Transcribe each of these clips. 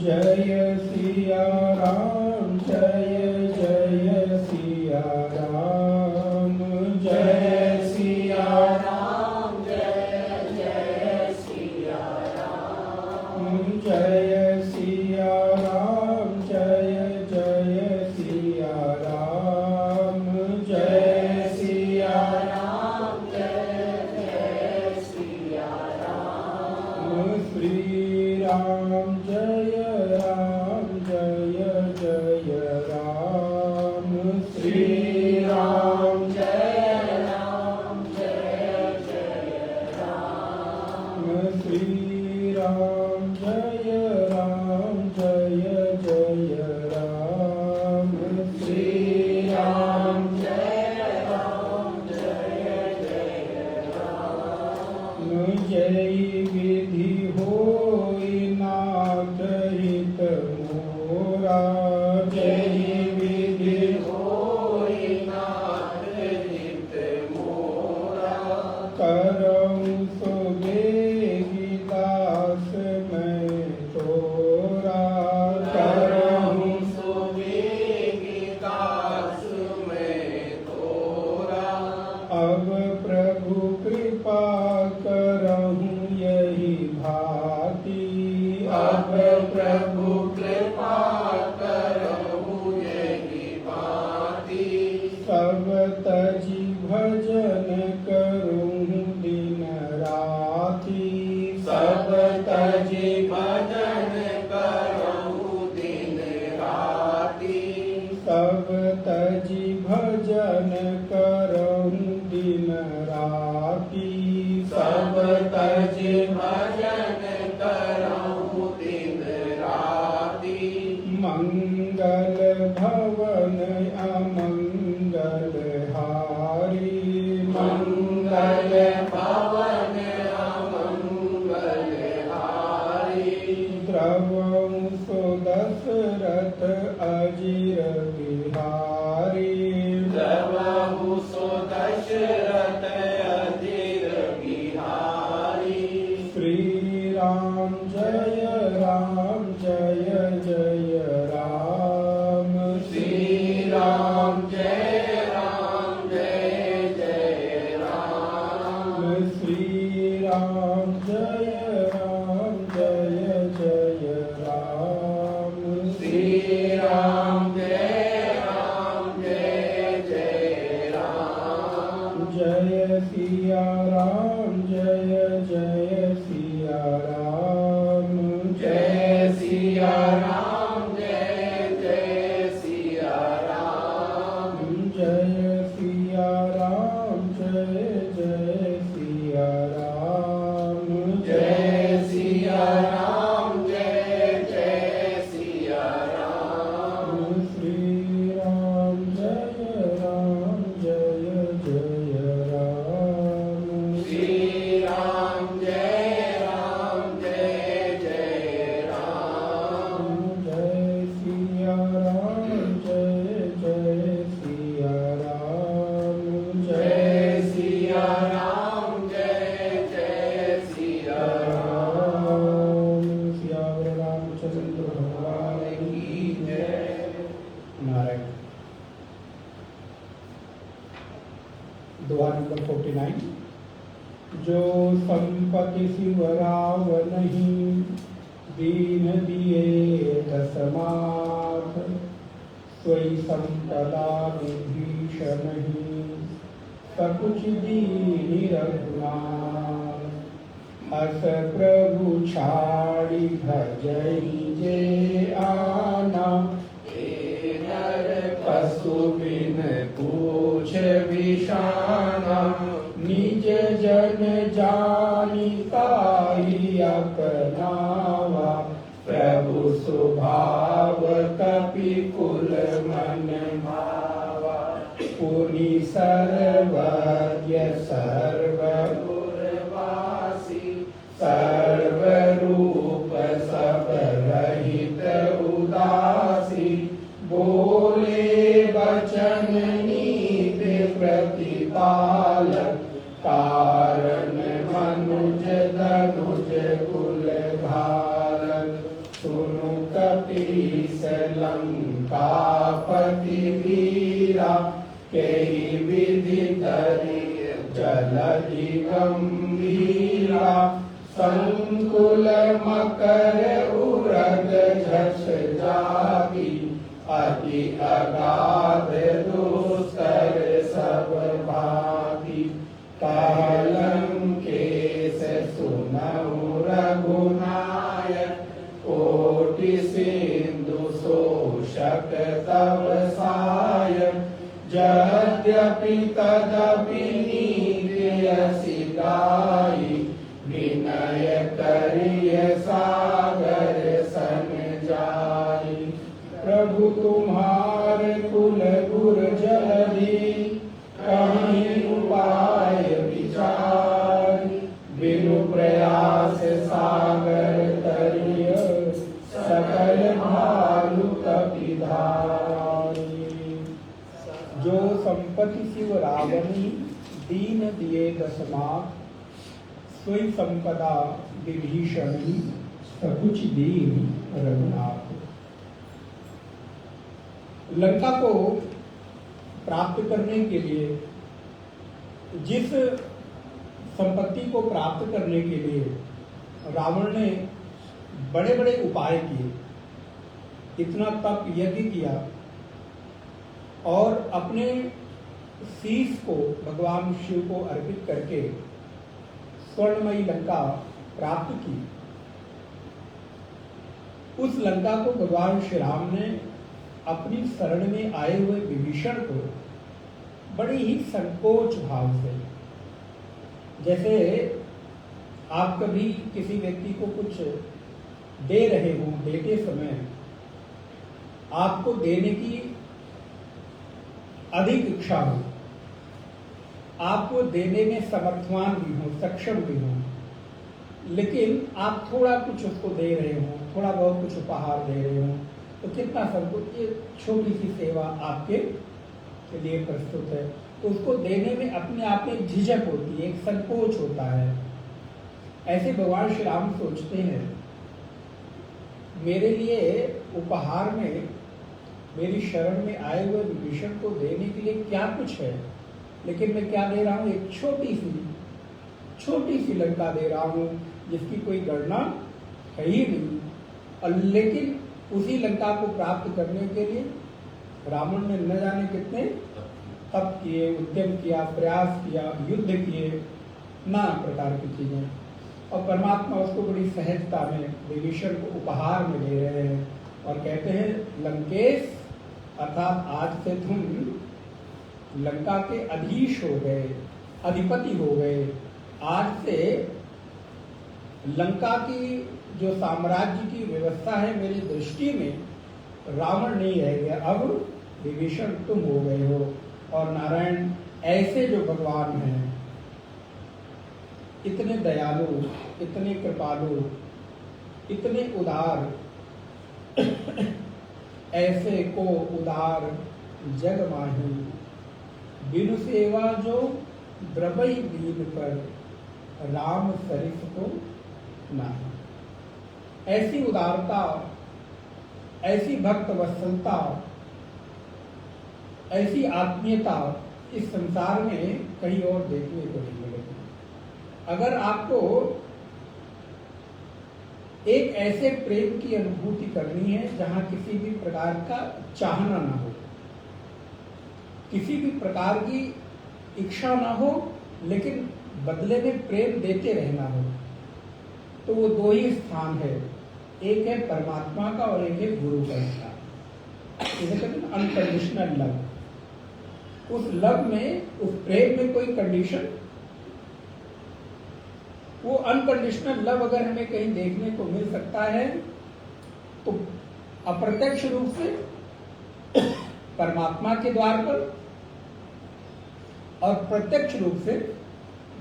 जय सिया राम जय जय सिया राम जय सिया राम जय जय सिया राम जय सिया राम जय जय सिया राम जय सिया राम जय जय सिया राम श्री राम जय राम जय जय राम श्री राम जय राम जय जय राम श्री राम जय राम जय जय राम श्री राम जय राम जय जय राम जय विधि होई नाथ हित मोरा जय विधि होई नाथ हित मोरा करऊं सो बेगी दास मैं तोरा करऊं सो बेगी दास मैं तोरा अब प्रभु कृपा करहूं यही भांति अब प्रभु कृपा करहूं यही भांति सब तजी भजन करूं दिन राति सब तजी भजन करूं दिन राति सब तजी भजन करूं दिन राति सब तजी भजन करूं दिन राति मंगल भवन अमंगल हारी मंगल भवन अमंगल हारी द्रवं सो दशरथ अजिर बिहारी द्रवं सो दशरथ अजिर बिहारी श्री राम जय जय राम श्री राम जय जय राम श्री राम जय जय राम श्री राम जय जय राम जय सिया राम जय जय सिया राम जय सिया राम जय जय सिया राम जय सिया राम जय जय सिया राम जय सिया राम जय जय सिया राम श्री राम जय जय राम श्री राम जय जय राम जय सिया राम जय जय सिया राम जय सिया राम जय जय सिया राम सियावर रामचंद्र भगवान की जय। नारायण। दुआ नंबर 49। जो संपत्ति शिवराव नहीं दीन दिए दसमाथ सोई संपदा विभीषण नहीं सकुच दीनि रघुनाथ हस प्रभु छाड़ी भजई जे आना पशु बिन पूछ विषाना निज जन जानी ताई अपनावा प्रभु स्वभाव कपि कुल मन भावा पुनि सर्वज्ञ सर्वगुणवासी सर्वरूप सब रहित उदासी बोले वचन नीत प्रतिपालक कारण मनुज धनुज कुल भारत सुनु कपीस लंकापति वीरा, केहि विधि धरि जलधि गंभीरा, संकुल मकर उरग झस जागी, अति अगाध दुस्तर सब भागी, लंकेश सुनहु रघुनायक, कोटि सिंधु शोषक तव सायक, यद्यपि तदपि नीति यसि गाई, विनय करिय सागर सन जाई, प्रभु तुम्हार कुल गुर जलधि, कहीं उपाय विचार, बिनु प्रयास सागर तरिय, सकल भालु कपिधारी। जो संपत्ति शिव रावणी, दीन दिए दसमात, सोई संपदा विभीषणी, सकुच दीन रघुनाथ। लंका को प्राप्त करने के लिए, जिस संपत्ति को प्राप्त करने के लिए रावण ने बड़े बड़े उपाय किए, इतना तप यज्ञ किया और अपने शीश को भगवान शिव को अर्पित करके स्वर्णमयी लंका प्राप्त की। उस लंका को भगवान श्री राम ने अपनी शरण में आए हुए विभीषण को बड़ी ही संकोच भाव से, जैसे आप कभी किसी व्यक्ति को कुछ दे रहे हो, देते समय आपको देने की अधिक इच्छा हो, आपको देने में समर्थवान भी हो, सक्षम भी हो, लेकिन आप थोड़ा कुछ उसको दे रहे हो, थोड़ा बहुत कुछ उपहार दे रहे हो, तो कितना संकोच, ये छोटी सी सेवा आपके के लिए प्रस्तुत है, तो उसको देने में अपने आप में झिझक होती है, एक संकोच होता है। ऐसे भगवान श्री राम सोचते हैं, मेरे लिए उपहार में, मेरी शरण में आए हुए विभीषण को देने के लिए क्या कुछ है, लेकिन मैं क्या दे रहा हूँ, एक छोटी सी लंका दे रहा हूँ जिसकी कोई गणना है ही नहीं। और लेकिन उसी लंका को प्राप्त करने के लिए रावण ने न जाने कितने तप किए, उद्यम किया, प्रयास किया, युद्ध किए, नाना प्रकार की चीजें, और परमात्मा उसको बड़ी सहजता में विभीषण को उपहार में दे रहे हैं और कहते हैं, लंकेश अर्थात आज से तुम लंका के अधीश हो गए, अधिपति हो गए। आज से लंका की जो साम्राज्य की व्यवस्था है मेरी दृष्टि में रावण नहीं रह गया, अब विभीषण तुम हो गए हो। और नारायण ऐसे जो भगवान हैं, इतने दयालु, इतने कृपालु, इतने उदार, ऐसे को उदार जग माही, बिनु सेवा जो द्रवई दीन पर, राम सरिस को नाही। ऐसी उदारता, ऐसी भक्त वत्सलता, ऐसी आत्मीयता इस संसार में कहीं और देखने को नहीं मिलेगी। अगर आपको एक ऐसे प्रेम की अनुभूति करनी है जहां किसी भी प्रकार का चाहना ना हो, किसी भी प्रकार की इच्छा ना हो, लेकिन बदले में प्रेम देते रहना हो, तो वो दो ही स्थान है, एक है परमात्मा का और एक है गुरु का स्थान। इसे कहते हैं अनकंडीशनल लव। उस लव में, उस प्रेम में कोई कंडीशन, वो अनकंडीशनल लव अगर हमें कहीं देखने को मिल सकता है तो अप्रत्यक्ष रूप से परमात्मा के द्वार पर और प्रत्यक्ष रूप से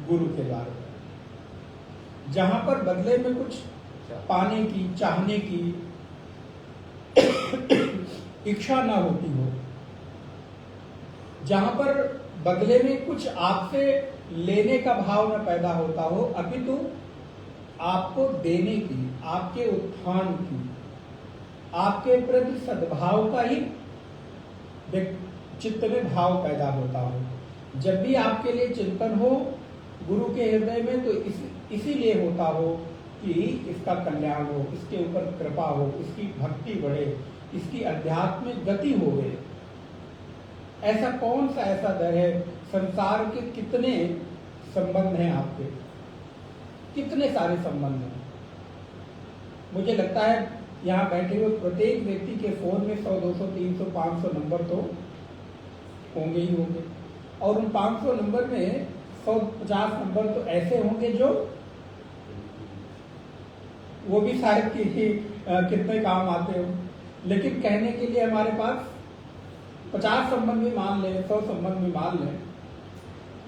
गुरु के द्वार पर, जहां पर बदले में कुछ पाने की, चाहने की इच्छा ना होती हो, जहां पर बदले में कुछ आपसे लेने का भाव न पैदा होता हो, अपितु आपको देने की, आपके उत्थान की, आपके प्रति सद्भाव का ही चित्त में भाव पैदा होता हो। जब भी आपके लिए चिंतन हो गुरु के हृदय में, तो इसीलिए होता हो कि इसका कल्याण हो, इसके ऊपर कृपा हो, इसकी भक्ति बढ़े, इसकी आध्यात्मिक गति हो गए। ऐसा कौन सा ऐसा दर है? संसार के कितने संबंध हैं आपके, कितने सारे संबंध हैं। मुझे लगता है यहाँ बैठे हुए प्रत्येक व्यक्ति के फोन में 100, 200, 300, 500 नंबर तो होंगे ही होंगे, और उन 500 नंबर में 150 नंबर तो ऐसे होंगे जो वो भी शायद कितने काम आते हो। लेकिन कहने के लिए हमारे पास 50 संबंध भी मान लें, 100 संबंध भी मान लें,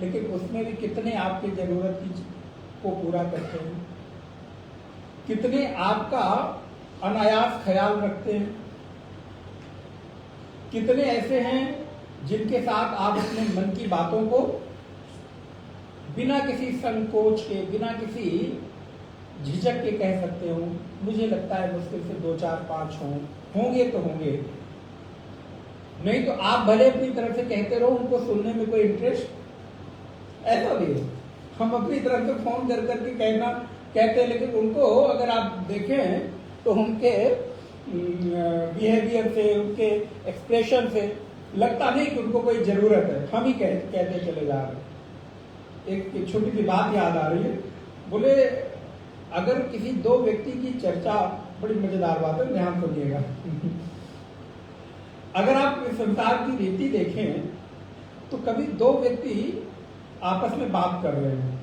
लेकिन उसमें भी कितने आपकी जरूरत को पूरा करते हैं, कितने आपका अनायास ख्याल रखते हैं, कितने ऐसे हैं जिनके साथ आप अपने मन की बातों को बिना किसी संकोच के, बिना किसी झिझक के कह सकते हो। मुझे लगता है मुश्किल से 2, 4, 5 होंगे तो होंगे, नहीं तो आप भले अपनी तरफ से कहते रहो, उनको सुनने में कोई इंटरेस्ट ऐसा भी है। हम अपनी तरफ से फोन कर करके कहते हैं, लेकिन उनको अगर आप देखें तो उनके बिहेवियर से, उनके एक्सप्रेशन से लगता नहीं कि उनको कोई जरूरत है। हम ही कहते चले जा रहे हैं। एक छोटी सी बात याद आ रही है, बोले अगर किसी 2 व्यक्ति की चर्चा, बड़ी मजेदार बात है, ध्यान सुनिएगा। अगर आप इस संसार की रीति देखें तो कभी 2 व्यक्ति आपस में बात कर रहे हैं,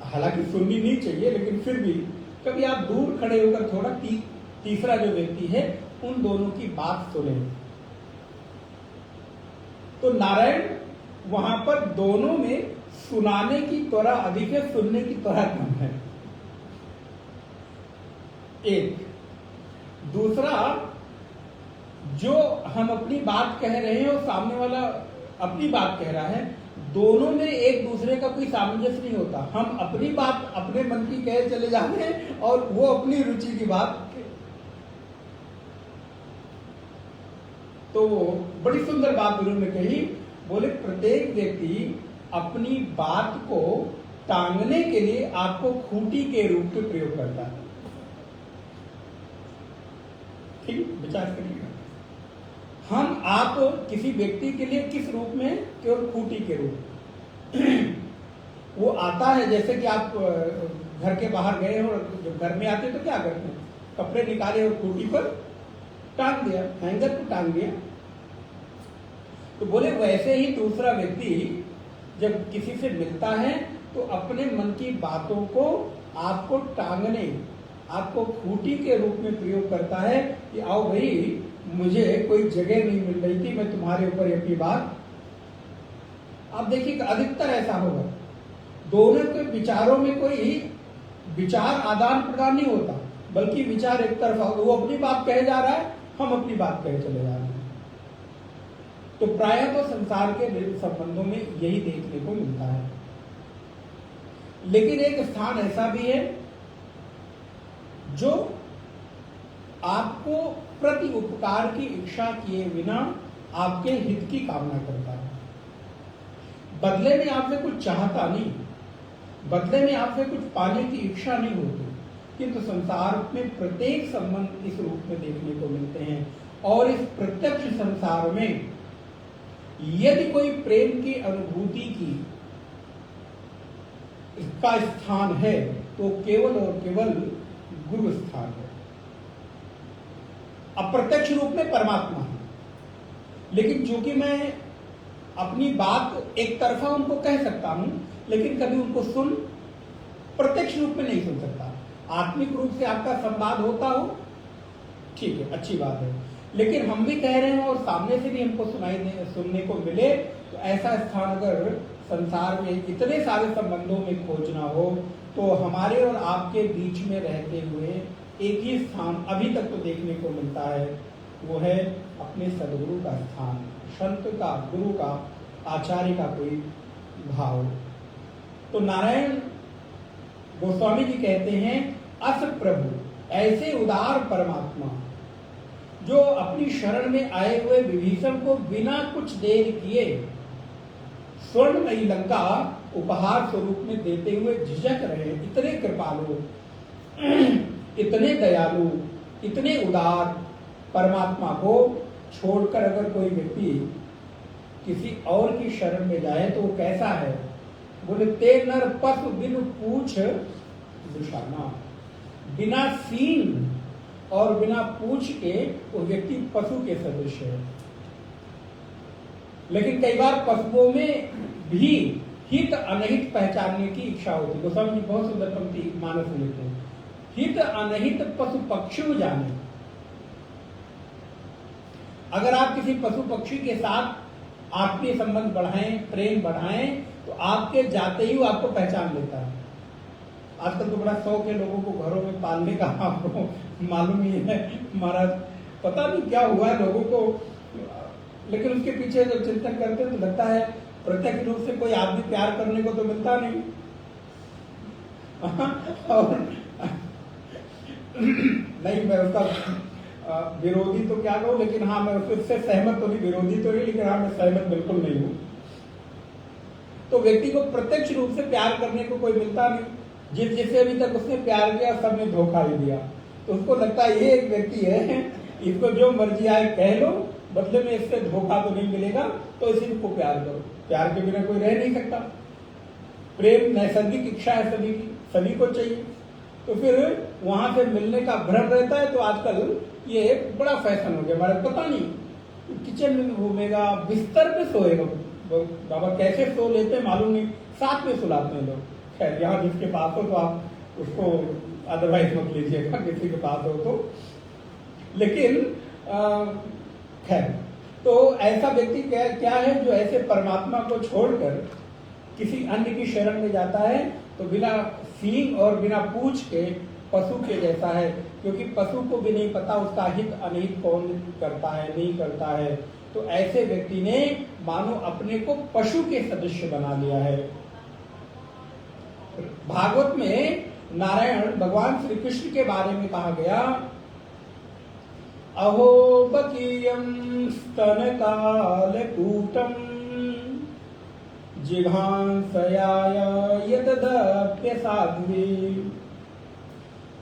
हालांकि सुननी नहीं चाहिए, लेकिन फिर भी कभी आप दूर खड़े होकर थोड़ा तीसरा जो व्यक्ति है उन दोनों की बात सुने, तो नारायण वहां पर दोनों में सुनाने की त्वरा अधिक है, सुनने की त्वरा कम है। एक दूसरा, जो हम अपनी बात कह रहे हैं और सामने वाला अपनी बात कह रहा है, दोनों में एक दूसरे का कोई सामंजस्य नहीं होता। हम अपनी बात अपने मन की कहे चले जाते हैं और वो अपनी रुचि की बात। तो बड़ी सुंदर बात उन्होंने कही, बोले प्रत्येक व्यक्ति अपनी बात को टांगने के लिए आपको खूंटी के रूप में प्रयोग करता है। ठीक, विचार करिएगा। हम आप किसी व्यक्ति के लिए किस रूप में? केवल खूंटी के रूप। वो आता है, जैसे कि आप घर के बाहर गए हो और जब घर में आते हैं तो क्या करते हैं? कपड़े निकाले और खूंटी पर टांग दिया, हैंगर पर टांग दिया। तो बोले वैसे ही दूसरा व्यक्ति जब किसी से मिलता है तो अपने मन की बातों को आपको टांगने, आपको खूंटी के रूप में प्रयोग करता है कि आओ भाई, मुझे कोई जगह नहीं मिल रही थी, मैं तुम्हारे ऊपर अपनी बात। आप देखिए अधिकतर ऐसा होगा, दोनों के विचारों में कोई विचार आदान प्रदान नहीं होता, बल्कि विचार एक तरफा, वो अपनी बात कहे जा रहा है, हम अपनी बात कहे चले जा रहे हैं। तो प्रायः तो संसार के संबंधों में यही देखने को मिलता है। लेकिन एक स्थान ऐसा भी है जो आपको प्रति उपकार की इच्छा किए बिना आपके हित की कामना करता है। बदले में आपसे कुछ चाहता नहीं, बदले में आपसे कुछ पाने की इच्छा नहीं होती, किंतु संसार में प्रत्येक संबंध इस रूप में देखने को मिलते हैं। और इस प्रत्यक्ष संसार में यदि कोई प्रेम की अनुभूति की इसका स्थान है तो केवल और केवल गुरु स्थान है। अप्रत्यक्ष रूप में परमात्मा है, लेकिन चूंकि मैं अपनी बात एक तरफा उनको कह सकता हूं, लेकिन कभी उनको प्रत्यक्ष रूप में नहीं सुन सकता। आत्मिक रूप से आपका संवाद होता हो, ठीक है, अच्छी बात है, लेकिन हम भी कह रहे हैं और सामने से भी हमको सुनने को मिले, तो ऐसा स्थान अगर संसार में इतने सारे संबंधों में खोजना हो तो हमारे और आपके बीच में रहते हुए एक ही स्थान अभी तक तो देखने को मिलता है, वो है अपने सदगुरु का स्थान, संत का, गुरु का, आचार्य का कोई भाव। तो नारायण गोस्वामी जी कहते हैं, अस प्रभु ऐसे उदार परमात्मा जो अपनी शरण में आए हुए विभीषण को बिना कुछ देर किए स्वर्णमयी लंका उपहार स्वरूप में देते हुए झिझक रहे, इतने कृपालु, इतने दयालु, इतने उदार परमात्मा को छोड़कर अगर कोई व्यक्ति किसी और की शरण में जाए तो वो कैसा है? बोले ते नर पशु बिन पूछ दुशाना, बिना सींग और बिना पूछ के वो व्यक्ति पशु के सदृश है। लेकिन कई बार पशुओं में भी हित अनहित पहचानने की इच्छा होती है। गोस्वामी जी बहुत सुंदर पंक्ति मानस में लिखते हैं, हित अनहित पशु पक्षी जाने। अगर आप किसी पशु पक्षी के साथ आत्मीय संबंध बढ़ाएं, प्रेम बढ़ाएं, तो आपके जाते ही वो आपको पहचान लेता है। आजकल तो बड़ा शौक है लोगों को घरों में पालने का, आपको मालूम ही है महाराज, पता नहीं क्या हुआ है लोगों को, लेकिन उसके पीछे जब चिंतन करते हैं तो लगता है प्रत्यक्ष रूप से कोई आदमी प्यार करने को तो मिलता नहीं। और नहीं, मैं उसका विरोधी तो क्या कहूं, लेकिन हाँ मैं उससे सहमत तो नहीं, विरोधी तो नहीं, लेकिन हाँ मैं सहमत बिल्कुल नहीं हूं। तो व्यक्ति को प्रत्यक्ष रूप से प्यार करने को कोई मिलता नहीं। जिससे अभी तक उसने प्यार किया सब ने धोखा ही दिया, तो उसको लगता है ये एक व्यक्ति है, इसको जो मर्जी आए कह लो, बदले में इससे धोखा तो नहीं मिलेगा, तो इसी को प्यार करो। प्यार के बिना कोई रह नहीं सकता। प्रेम नैसर्गिक इच्छा है सभी की, सभी को चाहिए। तो फिर वहां से मिलने का भ्रम रहता है। तो आजकल ये बड़ा फैशन हो गया हमारे, पता नहीं किचन में घूमेगा, बिस्तर पे सोएगा, बाबा कैसे सो लेते हैं मालूम नहीं, साथ में सुलाते हैं लोग। खैर यहाँ जिसके पास हो तो आप उसको अदरवाइज मत लीजिएगा, किसी के पास हो तो। लेकिन खैर, तो ऐसा व्यक्ति क्या है जो ऐसे परमात्मा को छोड़कर किसी अन्य की शरण में जाता है, तो बिना सींग और बिना पूछ के पशु के जैसा है। क्योंकि पशु को भी नहीं पता उसका हित अनहित कौन करता है, नहीं करता है। तो ऐसे व्यक्ति ने मानो अपने को पशु के सदृश बना लिया है। भागवत में नारायण भगवान श्री कृष्ण के बारे में कहा गया, अहो बकीयम स्तनकालकूटम जिघांसयाय यदप्य साध्वी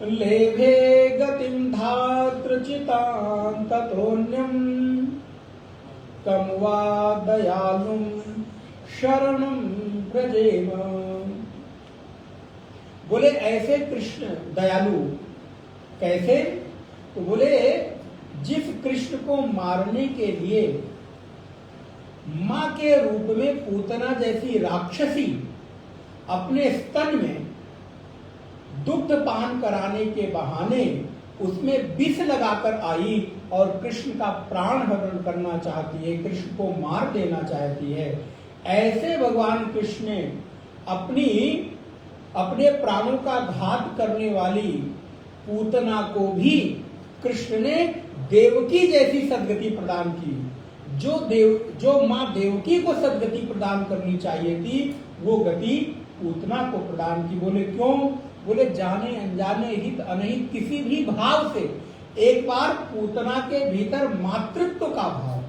लेभे गतिम धात्रचितां ततोन्यम कम वा दयालुम शरणं व्रजेम। बोले ऐसे कृष्ण दयालु कैसे? तो बोले जिस कृष्ण को मारने के लिए मां के रूप में पूतना जैसी राक्षसी अपने स्तन में दुग्ध पान कराने के बहाने उसमें विष लगाकर आई और कृष्ण का प्राण हरण करना चाहती है, कृष्ण को मार देना चाहती है, ऐसे भगवान कृष्ण ने अपने प्राणों का घात करने वाली पूतना को भी कृष्ण ने देवकी जैसी सद्गति प्रदान की। जो मां देवकी को सद्गति प्रदान करनी चाहिए थी, वो गति पूतना को प्रदान की। बोले क्यों? बोले जाने अनजाने हित अनहित किसी भी भाव से एक बार पूतना के भीतर मातृत्व का भाव,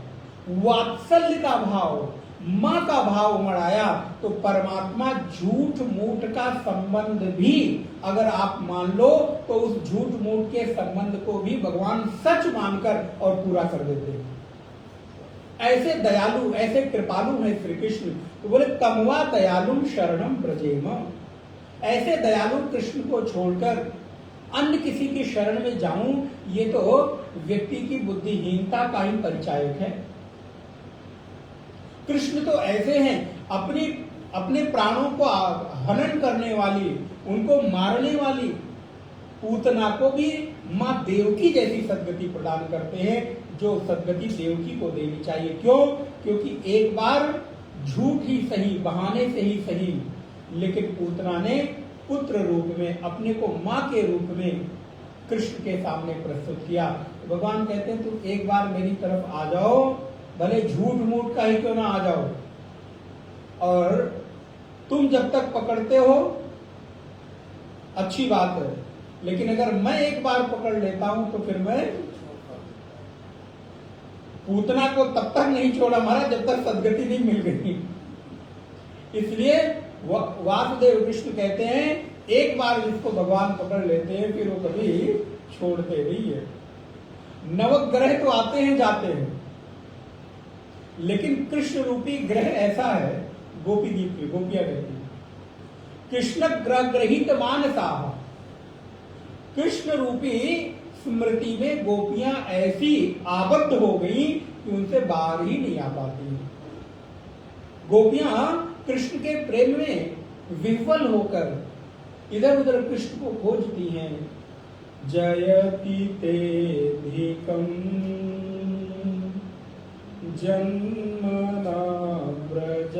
वात्सल्य का भाव, मां का भाव उमड़ आया, तो परमात्मा झूठ मूठ का संबंध भी अगर आप मान लो तो उस झूठ मूठ के संबंध को भी भगवान सच मानकर और पूरा कर देते हैं। ऐसे दयालु, ऐसे कृपालु हैं श्री कृष्ण। तो बोले कमवा दयालु शरणम ब्रजेम, ऐसे दयालु कृष्ण को छोड़कर अन्य किसी की शरण में जाऊं, ये तो व्यक्ति की बुद्धिहीनता का ही परिचायक है। कृष्ण तो ऐसे हैं, अपने प्राणों को हनन करने वाली, उनको मारने वाली पूतना को भी मां देवकी जैसी सद्गति प्रदान करते हैं, जो सद्गति देवकी को देनी चाहिए। क्यों? क्योंकि एक बार झूठ ही सही, बहाने से ही सही, लेकिन पूतना ने पुत्र रूप में अपने को मां के रूप में कृष्ण के सामने प्रस्तुत किया। तो भगवान कहते हैं तुम एक बार मेरी तरफ आ जाओ, भले झूठ मूठ का ही क्यों ना आ जाओ, और तुम जब तक पकड़ते हो अच्छी बात है, लेकिन अगर मैं एक बार पकड़ लेता हूं तो फिर मैं पूतना को तब तक नहीं छोड़ा महाराज जब तक सदगति नहीं मिल गई। इसलिए वासुदेव कृष्ण कहते हैं एक बार जिसको भगवान पकड़ लेते हैं फिर वो कभी छोड़ते नहीं है। नवग्रह तो आते हैं जाते हैं, लेकिन कृष्ण रूपी ग्रह ऐसा है, गोपी दीप की गोपियां कहती हैं कृष्ण ग्रह ग्रहित मानसा, कृष्ण रूपी स्मृति में गोपियां ऐसी आबद्ध हो गई कि उनसे बाहर ही नहीं आ पाती। गोपियां कृष्ण के प्रेम में विह्वल होकर इधर उधर कृष्ण को खोजती हैं। जयति तेधिकं जन्मना व्रज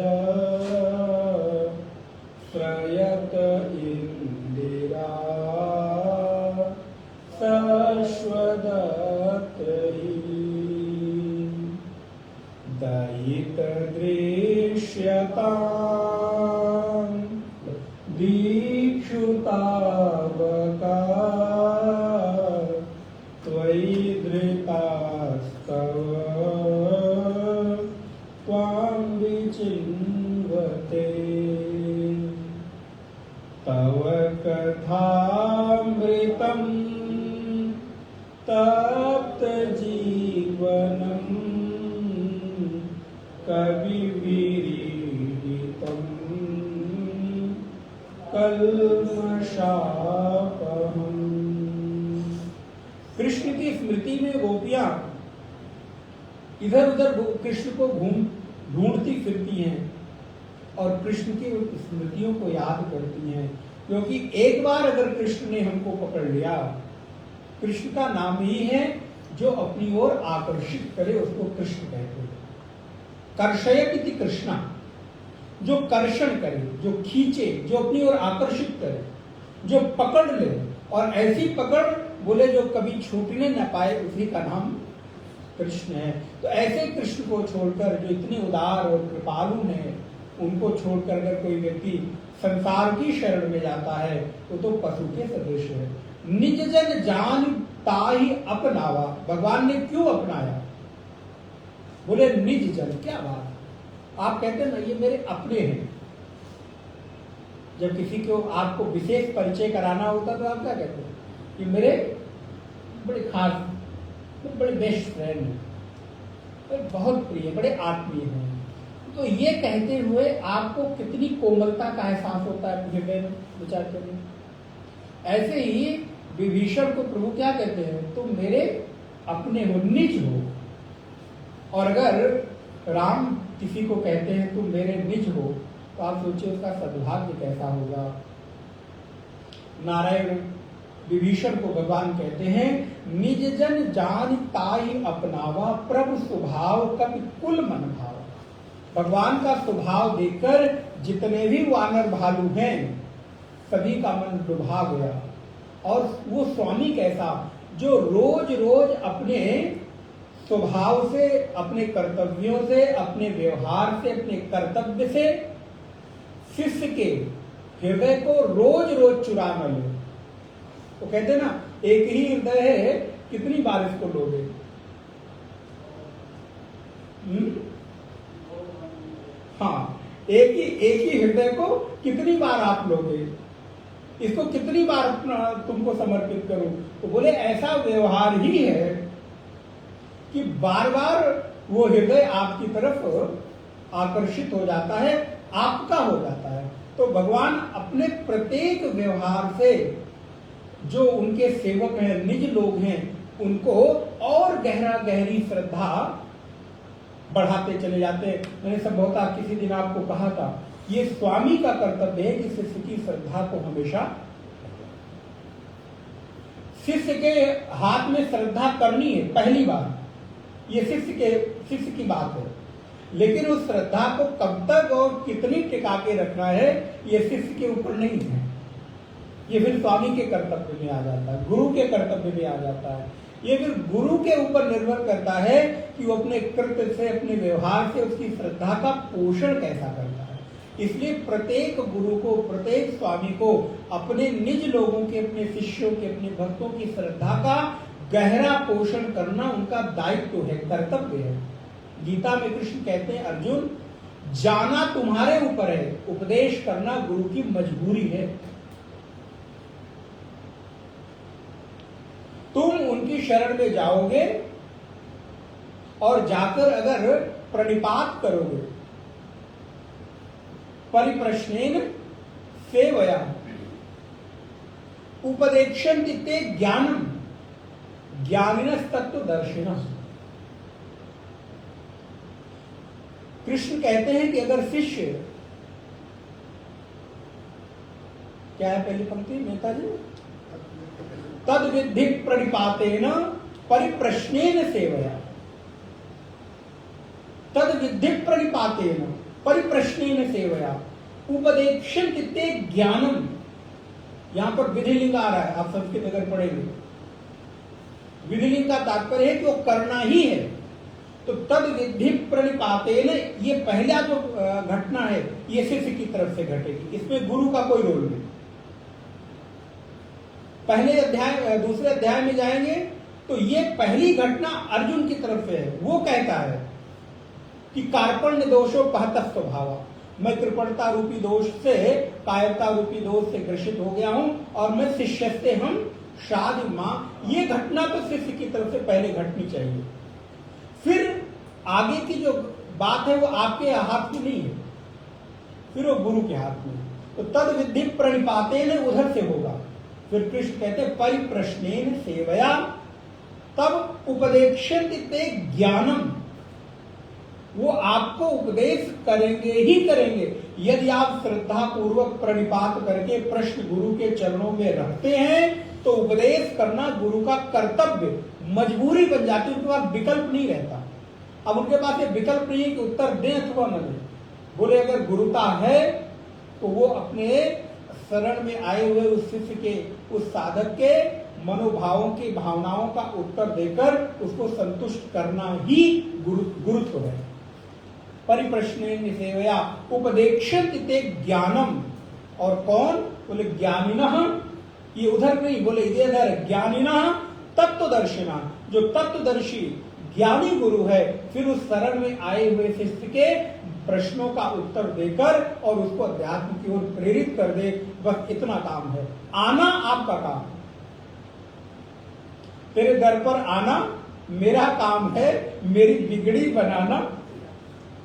प्रयत इंदिरा शश्वदत्तहि दयित दृश्यतां दीक्षुतावका त्वयि धृतास्तव त्वां विचिन्वते तव कथामृतं तप्त जीवनं कविविरीडितं कल्मषापहम्। कृष्ण की स्मृति में गोपियां इधर उधर कृष्ण को ढूंढती फिरती हैं और कृष्ण की स्मृतियों को याद करती हैं, क्योंकि एक बार अगर कृष्ण ने हमको पकड़ लिया, कृष्ण का नाम ही है जो अपनी ओर आकर्षित करे, उसको कृष्ण कहते हैं। कर्षयति कृष्णा, जो कर्षण करे, जो खींचे, जो अपनी ओर आकर्षित करे, जो पकड़ ले, और ऐसी पकड़ बोले जो कभी छूटने न पाए, उसी का नाम कृष्ण है। तो ऐसे कृष्ण को छोड़कर जो इतने उदार और कृपालु हैं, उनको छोड़कर अगर कोई व्यक्ति संसार की शरण में जाता है तो पशु के सदृश है। निज जन जान ताहि अपनावा, भगवान ने क्यों अपनाया? बोले निज जन, क्या बात, आप कहते हैं ना ये मेरे अपने हैं। जब किसी को आपको विशेष परिचय कराना होता तो आप क्या कहते हैं? ये मेरे बड़े खास, बड़े बेस्ट फ्रेंड हैं, बहुत प्रिय, बड़े आत्मीय हैं। तो ये कहते हुए आपको कितनी कोमलता का एहसास होता है हृदय में, विचार करिए। ऐसे ही विभीषण को प्रभु क्या कहते हैं? तुम मेरे अपने हो, निज हो। और अगर राम किसी को कहते हैं तुम मेरे निज हो, तो आप सोचिए उसका सद्भाग्य कैसा होगा। नारायण विभीषण को भगवान कहते हैं निज जन जान ताहि अपनावा, प्रभु स्वभाव कपि कुल मन भाव। भगवान का स्वभाव देखकर जितने भी वानर भालू हैं सभी का मन लुभा गया। और वो स्वामी कैसा, जो रोज रोज अपने स्वभाव से, अपने कर्तव्यों से, अपने व्यवहार से, अपने कर्तव्य से शिष्य के हृदय को रोज रोज चुरा न ले। वो कहते ना एक ही हृदय है, कितनी बार इसको लोगे? हाँ, एक ही हृदय को कितनी बार आप लोगे? इसको कितनी बार तुमको समर्पित करूं? तो बोले ऐसा व्यवहार ही है कि बार बार वो हृदय आपकी तरफ आकर्षित हो जाता है, आपका हो जाता है। तो भगवान अपने प्रत्येक व्यवहार से जो उनके सेवक हैं, निज लोग हैं, उनको और गहरी श्रद्धा बढ़ाते चले जाते हैं। मैंने संभवतः किसी दिन आपको कहा था, ये स्वामी का कर्तव्य है कि शिष्य की श्रद्धा को हमेशा, शिष्य के हाथ में श्रद्धा करनी है पहली बार, ये शिष्य की बात है। लेकिन उस श्रद्धा को कब तक और कितनी टिका के रखना है, ये शिष्य के ऊपर नहीं है। ये फिर स्वामी के कर्तव्य में आ जाता है, गुरु के कर्तव्य में आ जाता है। ये फिर गुरु के ऊपर निर्भर करता है कि वो अपने कृत्य से, अपने व्यवहार से उसकी श्रद्धा का पोषण कैसा करता है। इसलिए प्रत्येक गुरु को, प्रत्येक स्वामी को अपने निज लोगों के, अपने शिष्यों के, अपने भक्तों की श्रद्धा का गहरा पोषण करना उनका दायित्व है, कर्तव्य है। गीता में कृष्ण कहते हैं, अर्जुन जाना तुम्हारे ऊपर है, उपदेश करना गुरु की मजबूरी है। तुम उनकी शरण में जाओगे और जाकर अगर प्रणिपात करोगे, परिप्रश्नेन सेवया उपदेक्षन्ति ते ज्ञानम ज्ञानिनः तत्त्वदर्शिनः। कृष्ण कहते हैं कि अगर शिष्य, क्या है पहली पंक्ति मेहता जी, तद विद्धि प्रणिपातेन परिप्रश्नेन सेवया, तद विद्धि प्रणिपातेन परिप्रश्नेन सेवया उपदेक्षन्ति ते ज्ञानम। यहां पर विधिलिंग आ रहा है, आप संस्कृत अगर पढ़ेंगे, विधिलिंग का तात्पर्य है कि वो करना ही है। तो तद विद्धि प्रणिपातेन, ये पहला जो घटना है ये शिष्य की तरफ से घटेगी, इसमें गुरु का कोई रोल नहीं। पहले अध्याय, दूसरे अध्याय में जाएंगे तो ये पहली घटना अर्जुन की तरफ से है। वो कहता है कि कार्पण्य दोषो पहत स्वभाव, मैं कृपणता रूपी दोष से, कायरता रूपी दोष से ग्रसित हो गया हूं और मैं शिष्य से हम शादी मां। ये घटना तो शिष्य की तरफ से पहले घटनी चाहिए। फिर आगे की जो बात है वो आपके हाथ में नहीं है, फिर वो गुरु के हाथ में। तो तद विद्धि प्रणिपातेन उधर से होगा। फिर कृष्ण कहते हैं परिप्रश्नेन सेवया, तब उपदेक्षन्ति ते ज्ञानम, वो आपको उपदेश करेंगे ही करेंगे यदि आप श्रद्धा पूर्वक प्रणिपात करके प्रश्न गुरु के चरणों में रखते हैं। तो उपदेश करना गुरु का कर्तव्य, मजबूरी बन जाती है, उनके पास विकल्प नहीं रहता। अब उनके पास ये विकल्प नहीं है कि उत्तर दें अथवा न दें। बोले अगर गुरुता है तो वो अपने शरण में आए हुए उस शिष्य के, उस साधक के मनोभावों की, भावनाओं का उत्तर देकर उसको संतुष्ट करना ही गुरुत्व है। परिप्रश्नेन सेवया उपदेक्षन्ति ते ज्ञानम, और कौन? बोले ज्ञानिनः, ये उधर नहीं, बोले इधर ज्ञानिनः तत्त्वदर्शिनः, जो तत्वदर्शी ज्ञानी गुरु है। फिर उस शरण में आए हुए शिष्य के प्रश्नों का उत्तर देकर और उसको अध्यात्म की ओर प्रेरित कर दे, बस इतना काम है। आना आपका काम, तेरे दर पर आना मेरा काम है, मेरी बिगड़ी बनाना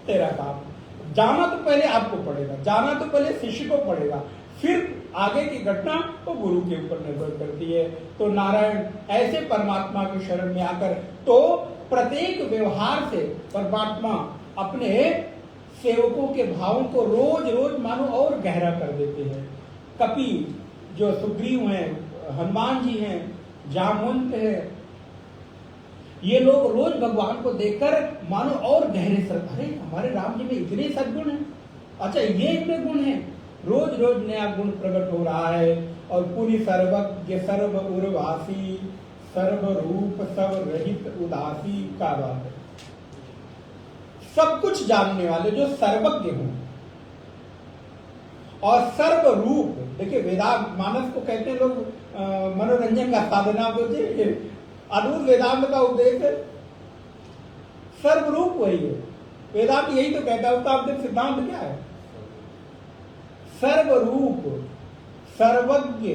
तेरा काम। जाना तो पहले आपको पड़ेगा, जाना तो पहले शिष्य को पड़ेगा, फिर आगे की घटना वो गुरु के ऊपर निर्भर करती है। तो नारायण ऐसे परमात्मा की शरण में आकर, तो प्रत्येक व्यवहार से परमात्मा अपने सेवकों के भावों को रोज रोज मानो और गहरा कर देते हैं। कपिल जो सुग्रीव हैं, हनुमान जी हैं, जामवंत है, ये लोग रोज भगवान को देखकर मानो और गहरे श्रद्धा, अरे हमारे राम जी में इतने सद्गुण हैं, अच्छा ये इतने गुण हैं, रोज रोज नया गुण प्रकट हो रहा है। और पूरी सर्वज्ञ सर्व उर्वासी सर्व रूप सब रहित उदासी का बात है। सब कुछ जानने वाले जो सर्वज्ञ हों और सर्व रूप, देखिए वेदांत मानस को कहते हैं लोग मनोरंजन का साधना, बोलते अद्भुत वेदांत का उपदेश है। सर्वरूप वही है, वेदांत यही तो कहता है। उसका अपने सिद्धांत क्या है? सर्वरूप, सर्वज्ञ,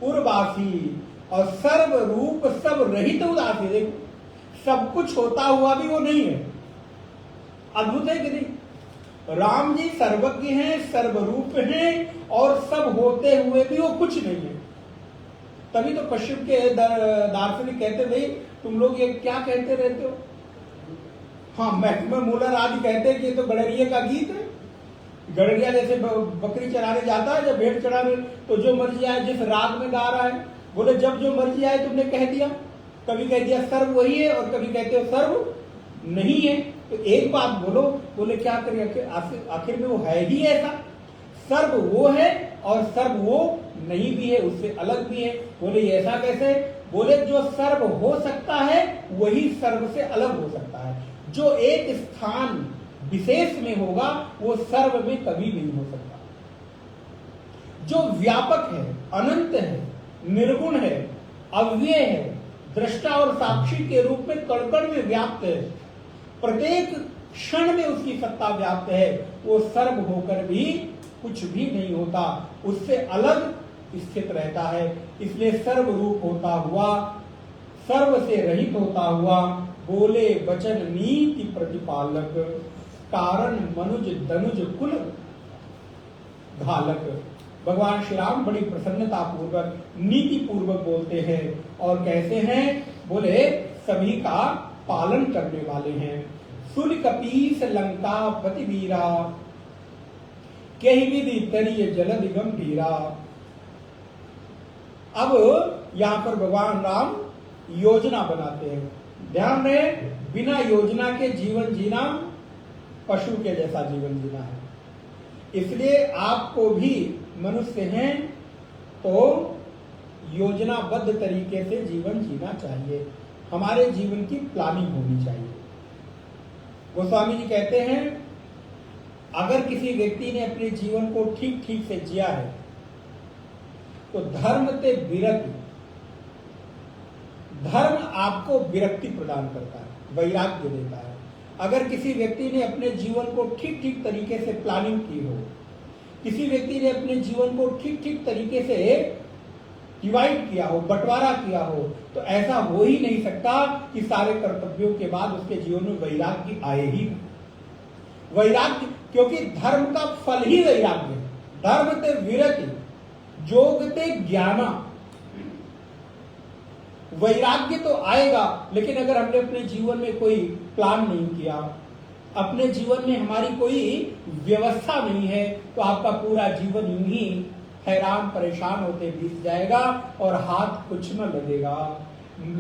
उर्वासी और सर्वरूप सब रहित उदासी। देखो सब कुछ होता हुआ भी वो नहीं है। अद्भुत है कि नहीं? राम जी सर्वज्ञ हैं, सर्वरूप हैं और सब होते हुए भी वो कुछ नहीं है। तभी तो पश्चिम के दार्शनिक कहते भाई तुम लोग ये क्या कहते रहते हो। हाँ, मैक्सिमम मूलर आदि कहते हैं कि ये तो गडरिया का गीत है। गडरिया जैसे बकरी चराने जाता है, जब भेड़ चराने, तो जो मर्जी आए जिस राग में गा रहा है, बोले जब जो मर्जी आए तुमने कह दिया। कभी कह दिया सर्व वही है और कभी कहते हो सर्व नहीं है। तो एक बात बोलो, बोले क्या करें, आखिर में वो है ही ऐसा। सर्व वो है और सर्व वो नहीं भी है, उससे अलग भी है। बोले ऐसा कैसे? बोले जो सर्व हो सकता है वही सर्व से अलग हो सकता है। जो एक स्थान विशेष में होगा वो सर्व में कभी नहीं हो सकता। जो व्यापक है, अनंत है, निर्गुण है, अव्यय है, दृष्टा और साक्षी के रूप में कण-कण में व्याप्त है, प्रत्येक क्षण में उसकी सत्ता व्याप्त है, वो सर्व होकर भी कुछ भी नहीं होता, उससे अलग स्थित रहता है। इसलिए सर्व रूप होता हुआ, सर्व से रहित होता हुआ, बोले वचन नीति प्रतिपालक, कारण मनुज दनुज कुल घालक। भगवान श्री राम बड़ी प्रसन्नता पूर्वक, नीति पूर्वक बोलते हैं और कहते हैं, बोले सभी का पालन करने वाले हैं। सुन कपीस लंका पति वीरा, कही विधि तरिय जल दिगम भीरा। अब यहां पर भगवान राम योजना बनाते हैं। ध्यान रहे, बिना योजना के जीवन जीना पशु के जैसा जीवन जीना है। इसलिए आपको भी मनुष्य हैं तो योजनाबद्ध तरीके से जीवन जीना चाहिए। हमारे जीवन की प्लानिंग होनी चाहिए। गोस्वामी जी कहते हैं, अगर किसी व्यक्ति ने अपने जीवन को ठीक ठीक से जिया है तो धर्म ते विरक्ति, धर्म आपको विरक्ति प्रदान करता है, वैराग्य देता है। अगर किसी व्यक्ति ने अपने जीवन को ठीक ठीक तरीके से प्लानिंग की हो, किसी व्यक्ति ने अपने जीवन को ठीक ठीक तरीके से डिवाइड किया हो, बंटवारा किया हो, तो ऐसा हो ही नहीं सकता कि सारे कर्तव्यों के बाद उसके जीवन में वैराग्य आए ही। वैराग्य, क्योंकि धर्म का फल ही वैराग्य है। धर्म ते विरति, जोग ते ज्ञाना। वैराग्य तो आएगा, लेकिन अगर हमने अपने जीवन में कोई प्लान नहीं किया, अपने जीवन में हमारी कोई व्यवस्था नहीं है, तो आपका पूरा जीवन यूं ही हैरान परेशान होते बीत जाएगा और हाथ कुछ न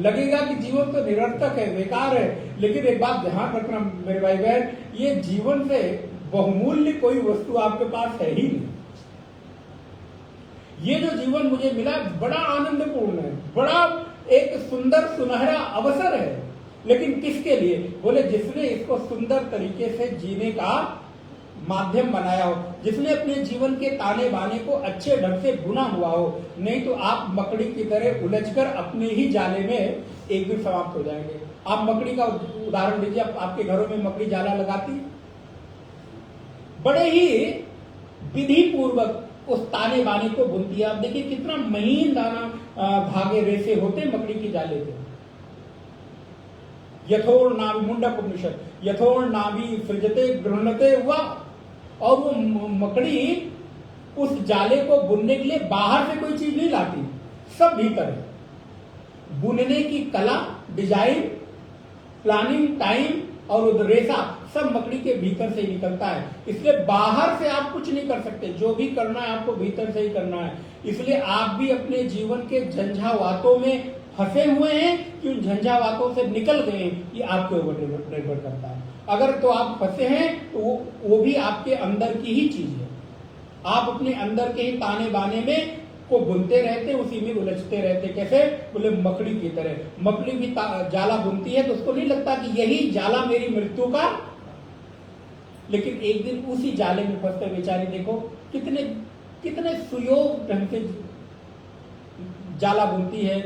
लगेगा कि जीवन तो निरर्थक है, बेकार है। लेकिन एक बात ध्यान रखना मेरे भाई बहन, ये जीवन से बहुमूल्य कोई वस्तु आपके पास है ही नहीं। ये जो जीवन मुझे मिला बड़ा आनंदपूर्ण है, बड़ा एक सुंदर सुनहरा अवसर है, लेकिन किसके लिए? बोले जिसने इसको सुंदर तरीके से जीने का माध्यम बनाया हो, जिसने अपने जीवन के ताने बाने को अच्छे ढंग से बुना हुआ हो। नहीं तो आप मकड़ी की तरह उलझकर अपने ही जाले में एक दिन समाप्त हो जाएंगे। आप मकड़ी का उदाहरण लीजिए, आपके घरों में मकड़ी जाला लगाती, बड़े ही विधि पूर्वक उस ताने बाने को बुनती है। आप देखिए कितना महीन दाना धागे रेसे होते मकड़ी की जाले के। यथोर नाभि मुंडक उपनिषद, यथोर नाभि सृजते गृहणते हुआ। और वो मकड़ी उस जाले को बुनने के लिए बाहर से कोई चीज नहीं लाती, सब भीतर है। बुनने की कला, डिजाइन, प्लानिंग, टाइम और रेसा सब मकड़ी के भीतर से ही निकलता है। इसलिए बाहर से आप कुछ नहीं कर सकते, जो भी करना है आपको भीतर से ही करना है। इसलिए आप भी अपने जीवन के झंझावातों में फंसे हुए हैं कि उन झंझावातों से निकल गए हैं, ये आपके ऊपर निर्भर करता है। अगर तो आप फंसे हैं तो वो भी आपके अंदर की ही चीज है। आप अपने अंदर के ही ताने बाने में को बुनते रहते, उसी में उलझते रहते। कैसे? बोले मकड़ी की तरह। मकड़ी भी जाला बुनती है तो उसको नहीं लगता कि यही जाला मेरी मृत्यु का, लेकिन एक दिन उसी जाले में फंसते बेचारी देखो कितने कितने सुयोग ढंग से जाला बुनती है,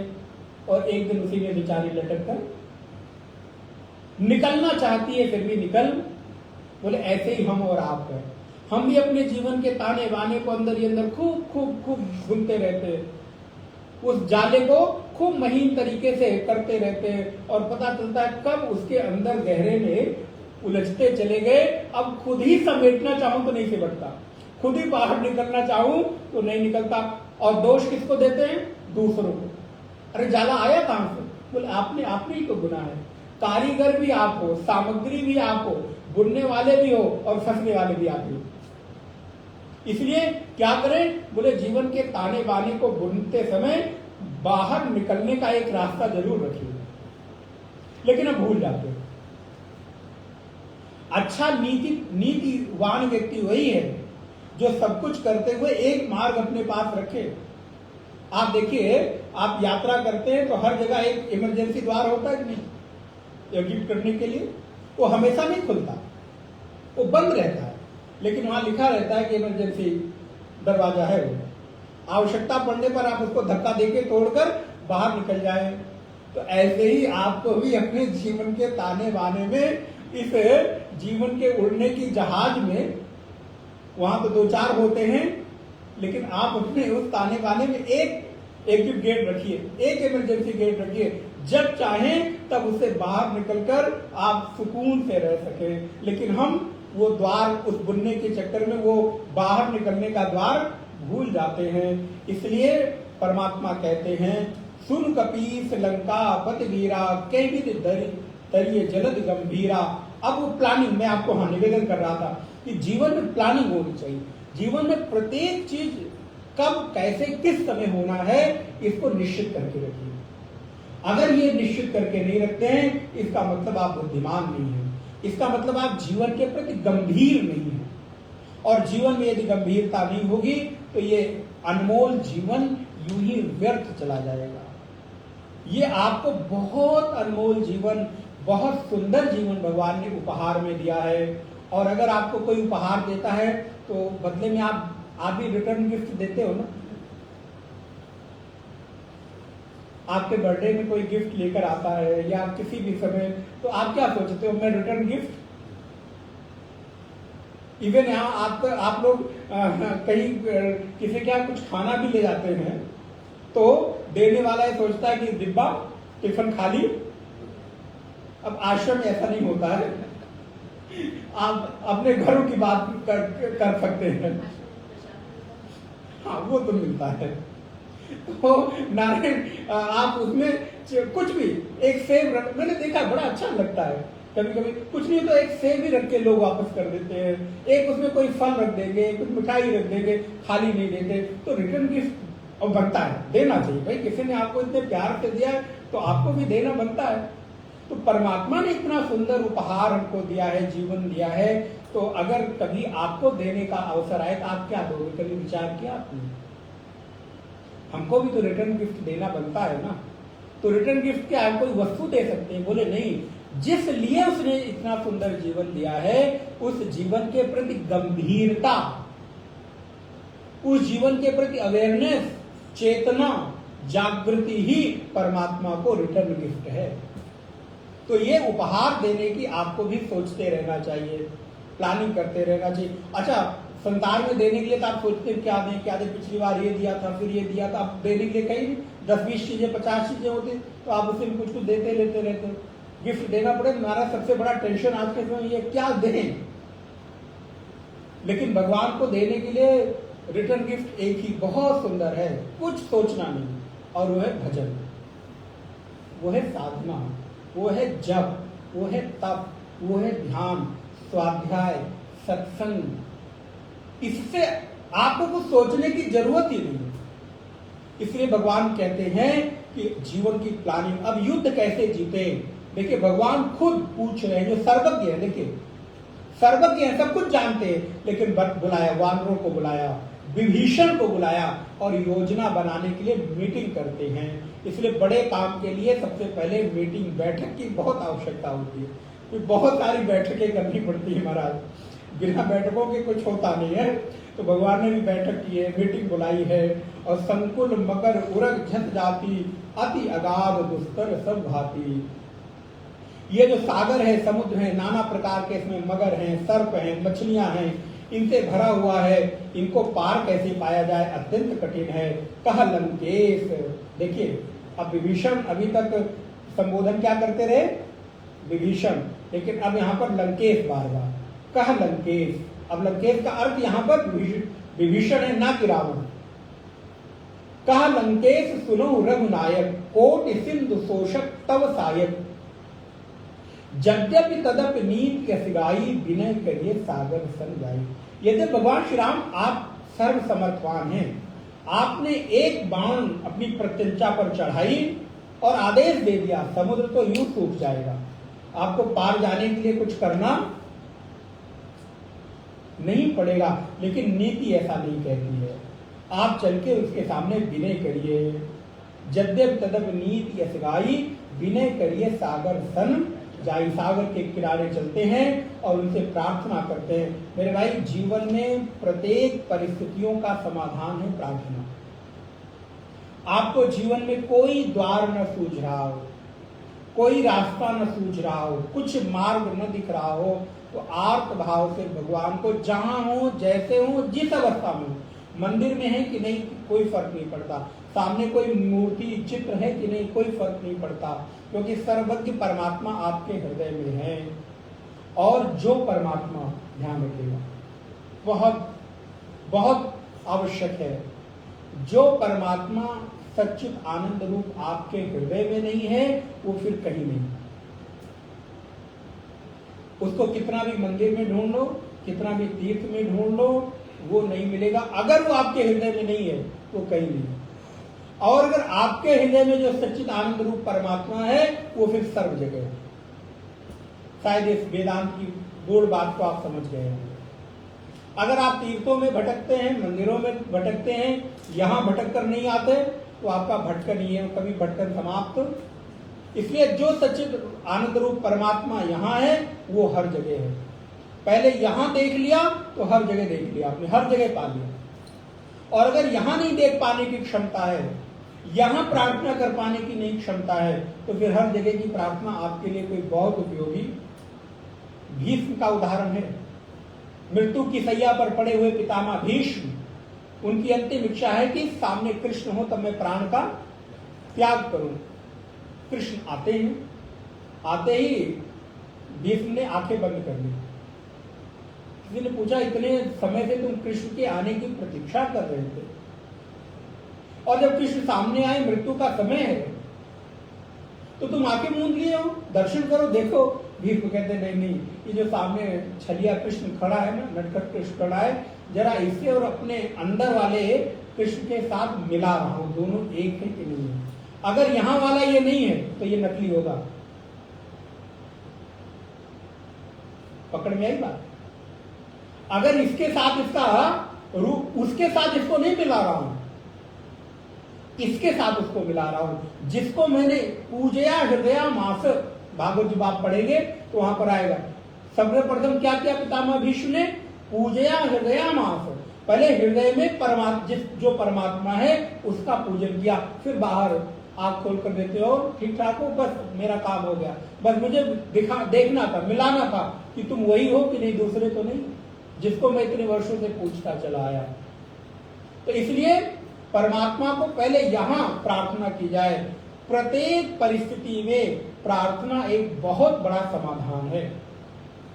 और एक दिन उसी में बेचारी लटक कर निकलना चाहती है, फिर भी निकल। बोले ऐसे ही हम और आप हैं। हम भी अपने जीवन के ताने बाने को अंदर ही अंदर खूब खूब खूब बुनते रहते हैं, उस जाले को खूब महीन तरीके से करते रहते हैं, और पता चलता है कब उसके अंदर गहरे में उलझते चले गए। अब खुद ही समेटना चाहूं तो नहीं सिमटता, खुद ही बाहर निकलना चाहूं तो नहीं निकलता। और दोष किसको देते हैं? दूसरों को। अरे जाला आया कहां से? बोले आपने ही तो बुना है। कारीगर भी आप हो, सामग्री भी आप हो, बुनने वाले भी हो और फंसने वाले भी आप ही हो। इसलिए क्या करें? बोले जीवन के ताने बाने को बुनते समय बाहर निकलने का एक रास्ता जरूर रखिए, लेकिन हम भूल जाते हैं। अच्छा नीतिवान व्यक्ति वही है जो सब कुछ करते हुए एक मार्ग अपने पास रखे। आप देखिए, आप यात्रा करते हैं तो हर जगह एक इमरजेंसी द्वार होता है कि नहीं, एग्जिट करने के लिए। वो हमेशा नहीं खुलता, वो बंद रहता है, लेकिन वहां लिखा रहता है कि इमरजेंसी दरवाजा है वो, आवश्यकता पड़ने पर आप उसको धक्का देके तोड़कर बाहर निकल जाए। तो ऐसे ही आपको भी अपने जीवन के ताने बाने में, इस जीवन के उड़ने की जहाज में, वहां तो दो चार होते हैं, लेकिन आप अपने उस ताने बाने में एक एग्जिट गेट रखिए, एक इमरजेंसी गेट रखिए, जब चाहें तब उससे बाहर निकलकर आप सुकून से रह सके। लेकिन हम वो द्वार, उस बुनने के चक्कर में वो बाहर निकलने का द्वार भूल जाते हैं। इसलिए परमात्मा कहते हैं, सुन कपीस लंका पत वीरा कैविद तरिये जलद गंभीरा। अब वो प्लानिंग मैं आपको निवेदन कर रहा था कि जीवन में प्लानिंग होनी चाहिए। जीवन में प्रत्येक चीज कब कैसे किस समय होना है इसको निश्चित करके रखिए। अगर ये निश्चित करके नहीं रखते हैं, इसका मतलब आप बुद्धिमान नहीं है, इसका मतलब आप जीवन के प्रति गंभीर नहीं है। और जीवन में यदि गंभीरता नहीं होगी तो ये अनमोल जीवन यूं ही व्यर्थ चला जाएगा। ये आपको बहुत अनमोल जीवन, बहुत सुंदर जीवन भगवान ने उपहार में दिया है। और अगर आपको कोई उपहार देता है तो बदले में आप भी रिटर्न गिफ्ट देते हो ना। आपके बर्थडे में कोई गिफ्ट लेकर आता है या किसी भी समय, तो आप क्या सोचते हो, मैं रिटर्न गिफ्ट। इवन यहाँ आप लोग कहीं किसी क्या कुछ खाना भी ले जाते हैं तो देने वाला ये सोचता है कि डिब्बा टिफिन खाली। अब आश्रम में ऐसा नहीं होता है, आप अपने घरों की बात कर सकते हैं। हाँ, वो तो मिलता है। तो नारायण आप उसमें कुछ भी एक सेब रख, मैंने देखा बड़ा अच्छा लगता है। कभी कभी कुछ नहीं तो एक सेब ही रख के लोग वापस कर देते हैं, एक उसमें कोई फल रख देंगे, कुछ मिठाई रख देंगे, खाली नहीं देते। तो रिटर्न गिफ्ट और बनता है, देना चाहिए भाई। किसी ने आपको इतने प्यार से दिया है तो आपको भी देना बनता है। तो परमात्मा ने इतना सुंदर उपहार हमको दिया है, जीवन दिया है, तो अगर कभी आपको देने का अवसर आए तो आप क्या दोगे? कभी विचार किया आपने? हमको भी तो रिटर्न गिफ्ट देना बनता है ना। तो रिटर्न गिफ्ट क्या, हम कोई वस्तु दे सकते हैं? बोले नहीं, जिस लिए उसने इतना सुंदर जीवन दिया है उस जीवन के प्रति गंभीरता, उस जीवन के प्रति अवेयरनेस, चेतना, जागृति ही परमात्मा को रिटर्न गिफ्ट है। तो ये उपहार देने की आपको भी सोचते रहना चाहिए, प्लानिंग करते रहना चाहिए। अच्छा, संसार में देने के लिए तो आप सोचते हैं क्या दें क्या दें, पिछली बार ये दिया था, फिर ये दिया था। आप देने के लिए कहीं 10-20 चीजें 50 चीजें होती, तो आप उसे कुछ कुछ देते लेते रहते। गिफ्ट देना पड़े, हमारा सबसे बड़ा टेंशन आज के समय ये क्या दें। लेकिन भगवान को देने के लिए रिटर्न गिफ्ट एक ही बहुत सुंदर है, कुछ सोचना नहीं, और वो है भजन, वो है साधना, वो है जप, वो है तप, वो है ध्यान, स्वाध्याय, सत्संग। इससे आपको कुछ सोचने की जरूरत ही नहीं। इसलिए भगवान कहते हैं कि जीवन की प्लानिंग। अब युद्ध कैसे जीते, देखिए भगवान खुद पूछ रहे हैं, जो सर्वज्ञ है, देखिए सर्वज्ञ है, सब कुछ जानते हैं, लेकिन बुलाया, वानरों को बुलाया, विभीषण को बुलाया और योजना बनाने के लिए मीटिंग करते हैं। इसलिए बड़े काम के लिए सबसे पहले मीटिंग, बैठक की बहुत आवश्यकता होती है। बहुत सारी बैठकें करनी पड़ती है महाराज, बिना बैठकों के कुछ होता नहीं है। तो भगवान ने भी बैठक की है, मीटिंग बुलाई है। और संकुल मकर उरग झत जाती, अति अगाध दुस्तर सब भाती। ये जो सागर है, समुद्र है, नाना प्रकार के इसमें मगर हैं, सर्प हैं, मछलियां हैं, इनसे भरा हुआ है। इनको पार कैसे पाया जाए, अत्यंत कठिन है। कह लंकेश, देखिए अब विभीषण अभी तक संबोधन क्या करते रहे, विभीषण, लेकिन अब यहाँ पर लंकेश बार बार, कह लंकेश। अब लंकेश का अर्थ यहाँ पर विभीषण है, ना कि रावण। कह लंकेश सुनो रघुनायक, कोटि सिंधु शोषक तव सायक। यद्यपि तदप नीत कसिगाई, विनय करिए सागर सन जाई। यदि भगवान श्री राम आप सर्व समर्थवान हैं, आपने एक बाण अपनी प्रत्यंचा पर चढ़ाई और आदेश दे दिया, समुद्र तो यूं सूख जाएगा, आपको पार जाने के लिए कुछ करना नहीं पड़ेगा। लेकिन नीति ऐसा नहीं कहती है, आप चल के उसके सामने विनय करिए। यद्यपि तदप नीत यशगाई, विनय करिए सागर सन जाई सागर के किनारे चलते हैं और उनसे प्रार्थना करते हैं। मेरे भाई, जीवन में प्रत्येक परिस्थितियों का समाधान है प्रार्थना। आपको जीवन में कोई द्वार न सूझ रहा हो, कोई रास्ता न सूझ रहा हो, कुछ मार्ग न दिख रहा हो, तो आर्त भाव से भगवान को जहां हो, जैसे हो, जिस अवस्था में हो, मंदिर में है कि नहीं कोई फर्क नहीं पड़ता, सामने कोई मूर्ति चित्र है कि नहीं कोई फर्क नहीं पड़ता, क्योंकि सर्वज्ञ परमात्मा आपके हृदय में है। और जो परमात्मा, ध्यान रखिएगा, बहुत बहुत आवश्यक है, जो परमात्मा सच्चित आनंद रूप आपके हृदय में नहीं है, वो फिर कहीं नहीं। उसको कितना भी मंदिर में ढूंढ लो, कितना भी तीर्थ में ढूंढ लो, वो नहीं मिलेगा। अगर वो आपके हृदय में नहीं है तो कहीं नहीं। और अगर आपके हृदय में जो सच्चित आनंद रूप परमात्मा है, वो फिर सर्व जगह है। शायद इस वेदांत की गूढ़ बात को आप समझ गए होंगे। अगर आप तीर्थों में भटकते हैं, मंदिरों में भटकते हैं, यहां भटक कर नहीं आते, तो आपका भटकन नहीं है, कभी भटकन समाप्त। इसलिए जो सच्चित आनंद रूप परमात्मा यहां है, वो हर जगह है। पहले यहां देख लिया तो हर जगह देख लिया, आपने हर जगह पा लिया। और अगर यहां नहीं देख पाने की क्षमता है, यहां प्रार्थना कर पाने की नहीं क्षमता है, तो फिर हर जगह की प्रार्थना आपके लिए कोई बहुत उपयोगी। भीष्म का उदाहरण है। मृत्यु की सैया पर पड़े हुए पितामह भीष्म, उनकी अंतिम इच्छा है कि सामने कृष्ण हो तब मैं प्राण का त्याग करूं। कृष्ण आते हैं, आते ही भीष्म ने आंखें बंद कर ली। किसी ने पूछा, इतने समय से तुम कृष्ण के आने की प्रतीक्षा कर रहे थे, और जब कृष्ण सामने आए, मृत्यु का समय है, तो तुम आंखें मूंद लिए हो, दर्शन करो, देखो। भीष्म कहते नहीं नहीं, ये जो सामने छलिया कृष्ण खड़ा है ना, नटखट कृष्ण खड़ा है, जरा इसे और अपने अंदर वाले कृष्ण के साथ मिला रहा हूं, दोनों एक है कि नहीं है। अगर यहां वाला ये नहीं है तो ये नकली होगा। पकड़ में आई बात? अगर इसके साथ इसका रूप, उसके साथ इसको नहीं मिला रहा हूं, इसके साथ उसको मिला रहा हूं, जिसको मैंने पूजया हृदया मास, भागवत जब आप पढ़ेंगे तो वहां पर आएगा। सर्वप्रथम क्या किया पितामह भीष्म ने? पूजया हृदया मास, पहले हृदय में जो परमात्मा है उसका पूजन किया, फिर बाहर आंख खोल कर देते हो, ठीक ठाक हो, बस मेरा काम हो गया, बस मुझे देखना था, मिलाना था कि तुम वही हो कि नहीं, दूसरे तो नहीं, जिसको मैं इतने वर्षों से पूछता चला आया। तो इसलिए परमात्मा को पहले यहां प्रार्थना की जाए। प्रत्येक परिस्थिति में प्रार्थना एक बहुत बड़ा समाधान है।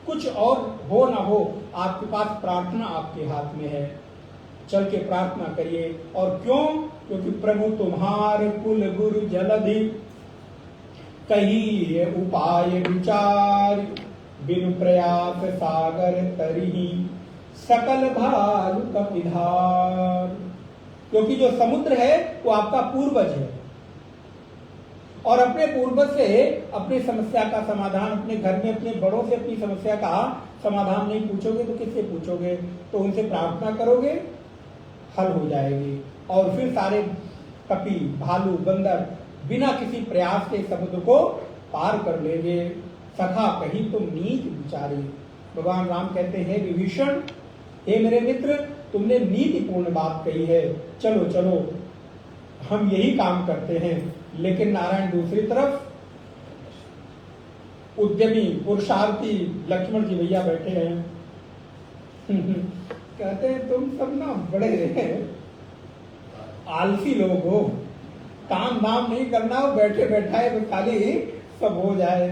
कुछ और हो ना हो, आपके पास प्रार्थना आपके हाथ में है, चल के प्रार्थना करिए। और क्यों? क्योंकि प्रभु तुम्हारे कुल गुरु जलधि, कही उपाय विचार, बिनु प्रयास सागर तरिहि, सकल भालु कपिधार। क्योंकि जो समुद्र है वो आपका पूर्वज है, और अपने पूर्वज से अपनी समस्या का समाधान, अपने घर में अपने बड़ों से अपनी समस्या का समाधान नहीं पूछोगे तो किससे पूछोगे? तो उनसे प्रार्थना करोगे, हल हो जाएगी। और फिर सारे कपि, भालू, बंदर बिना किसी प्रयास के समुद्र को पार कर लेंगे। सखा कहीं तुम नीच विचारी। भगवान राम कहते हैं, विभीषण, हे मेरे मित्र, तुमने नीतिपूर्ण बात कही है, चलो चलो हम यही काम करते हैं। लेकिन नारायण दूसरी तरफ उद्यमी पुरुषार्थी लक्ष्मण जी भैया बैठे हैं। कहते हैं तुम सब ना बड़े आलसी लोग हो, काम धाम नहीं करना हो, बैठे बैठाए तो खाली सब हो जाए।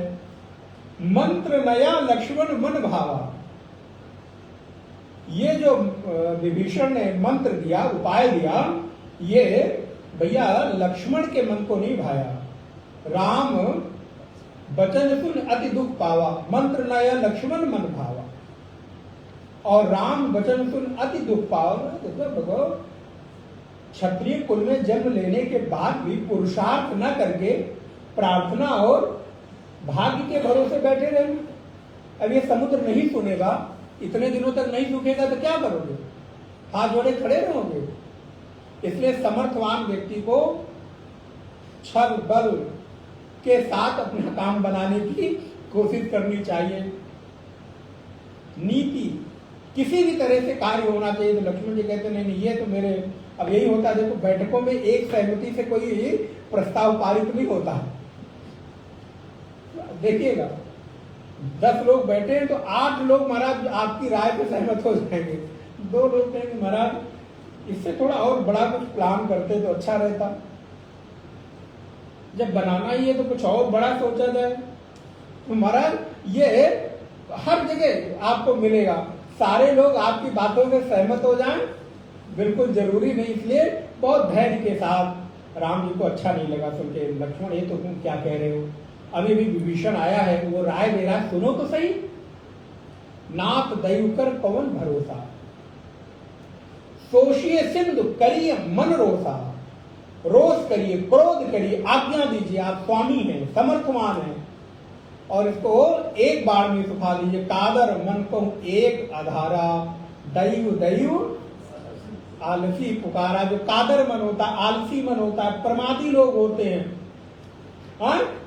मंत्र नया लक्ष्मण मन भावा। ये जो विभीषण ने मंत्र दिया, उपाय दिया, ये भैया लक्ष्मण के मन को नहीं भाया। राम बचन सुन अति दुख पावा, मंत्र नया लक्ष्मण मन भावा। और राम बचन सुन अति दुख पावा, देखो क्षत्रिय कुल में जन्म लेने के बाद भी पुरुषार्थ न करके प्रार्थना और भाग्य के भरोसे बैठे रहेंगे। अब ये समुद्र नहीं सुनेगा, इतने दिनों तक नहीं सूखेगा तो क्या करोगे? हाथ जोड़े खड़े रहोगे। इसलिए समर्थवान व्यक्ति को छल बल के साथ अपना काम बनाने की कोशिश करनी चाहिए। नीति किसी भी तरह से कार्य होना चाहिए। तो लक्ष्मण जी कहते नहीं ये तो मेरे, अब यही होता है देखो, बैठकों में एक सहमति से कोई प्रस्ताव पारित नहीं होता। देखिएगा 10 लोग बैठे हैं तो 8 लोग महाराज आपकी राय पे सहमत हो जाएंगे, 2 लोग कहेंगे महाराज इससे थोड़ा और बड़ा कुछ प्लान करते तो अच्छा रहता। जब बनाना ही है तो कुछ और बड़ा सोचा जाए। तो महाराज ये हर जगह आपको मिलेगा, सारे लोग आपकी बातों से सहमत हो जाएं बिल्कुल जरूरी नहीं। इसलिए बहुत धैर्य के साथ, राम जी को अच्छा नहीं लगा सुन के, लक्ष्मण ये तो तुम क्या कह रहे हो, अभी भी विभीषण आया है वो राय दे रहा है, सुनो तो सही। नाथ दयु कर पवन भरोसा, सोचिए सिंधु करिए मन रोसा। रोष करिए, क्रोध करिए, आज्ञा दीजिए, आप स्वामी हैं, समर्थवान हैं, और इसको एक बार में सुखा दीजिए। कादर मन को एक आधारा, दयु दयु आलसी पुकारा। जो कादर मन होता है, आलसी मन होता है, प्रमादी लोग होते हैं,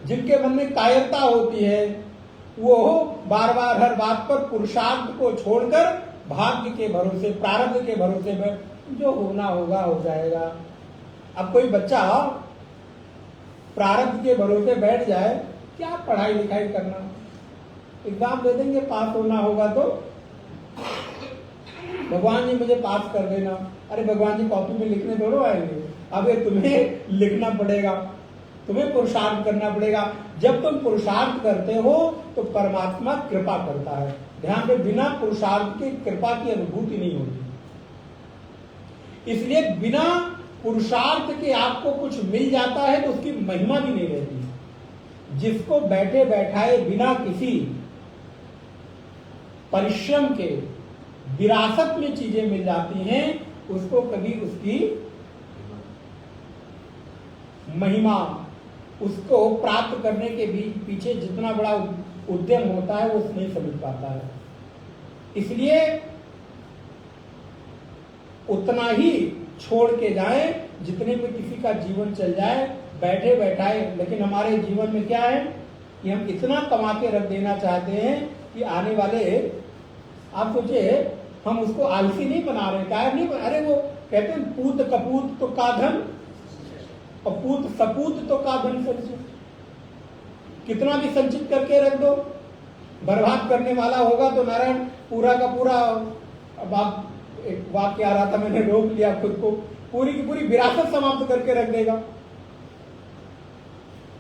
जिनके मन में कायरता होती है, वो बार बार हर बात पर पुरुषार्थ को छोड़कर भाग्य के भरोसे, प्रारब्ध के भरोसे में जो होना होगा हो जाएगा। अब कोई बच्चा प्रारब्ध के भरोसे बैठ जाए, क्या पढ़ाई लिखाई करना, एग्जाम दे देंगे, पास होना होगा तो भगवान जी मुझे पास कर देना। अरे भगवान जी कॉपी में लिखने थोड़ो आएंगे, अब ये तुम्हें लिखना पड़ेगा, तुम्हें पुरुषार्थ करना पड़ेगा। जब तुम पुरुषार्थ करते हो तो परमात्मा कृपा करता है। ध्यान में, बिना पुरुषार्थ की कृपा की अनुभूति नहीं होती। इसलिए बिना पुरुषार्थ के आपको कुछ मिल जाता है तो उसकी महिमा भी नहीं रहती। जिसको बैठे बैठाए बिना किसी परिश्रम के विरासत में चीजें मिल जाती हैं, उसको कभी उसकी महिमा, उसको प्राप्त करने के पीछे जितना बड़ा उद्यम होता है वो नहीं समझ पाता है। इसलिए उतना ही छोड़ के जाए जितने में किसी का जीवन चल जाए, बैठे बैठाए। लेकिन हमारे जीवन में क्या है कि हम इतना कमा के रख देना चाहते हैं कि आने वाले, आप सोचिए, हम उसको आलसी नहीं बना रहे, कायर नहीं बना, अरे वो कहते हैं पूत कपूत तो का धन और पूत सपूत तो का धन संचित। कितना भी संचित करके रख दो, बर्बाद करने वाला होगा तो नारायण पूरा का पूरा, अब आप एक वाक्य आ रहा था, मैंने रोक लिया खुद को, पूरी की पूरी विरासत समाप्त करके रख देगा।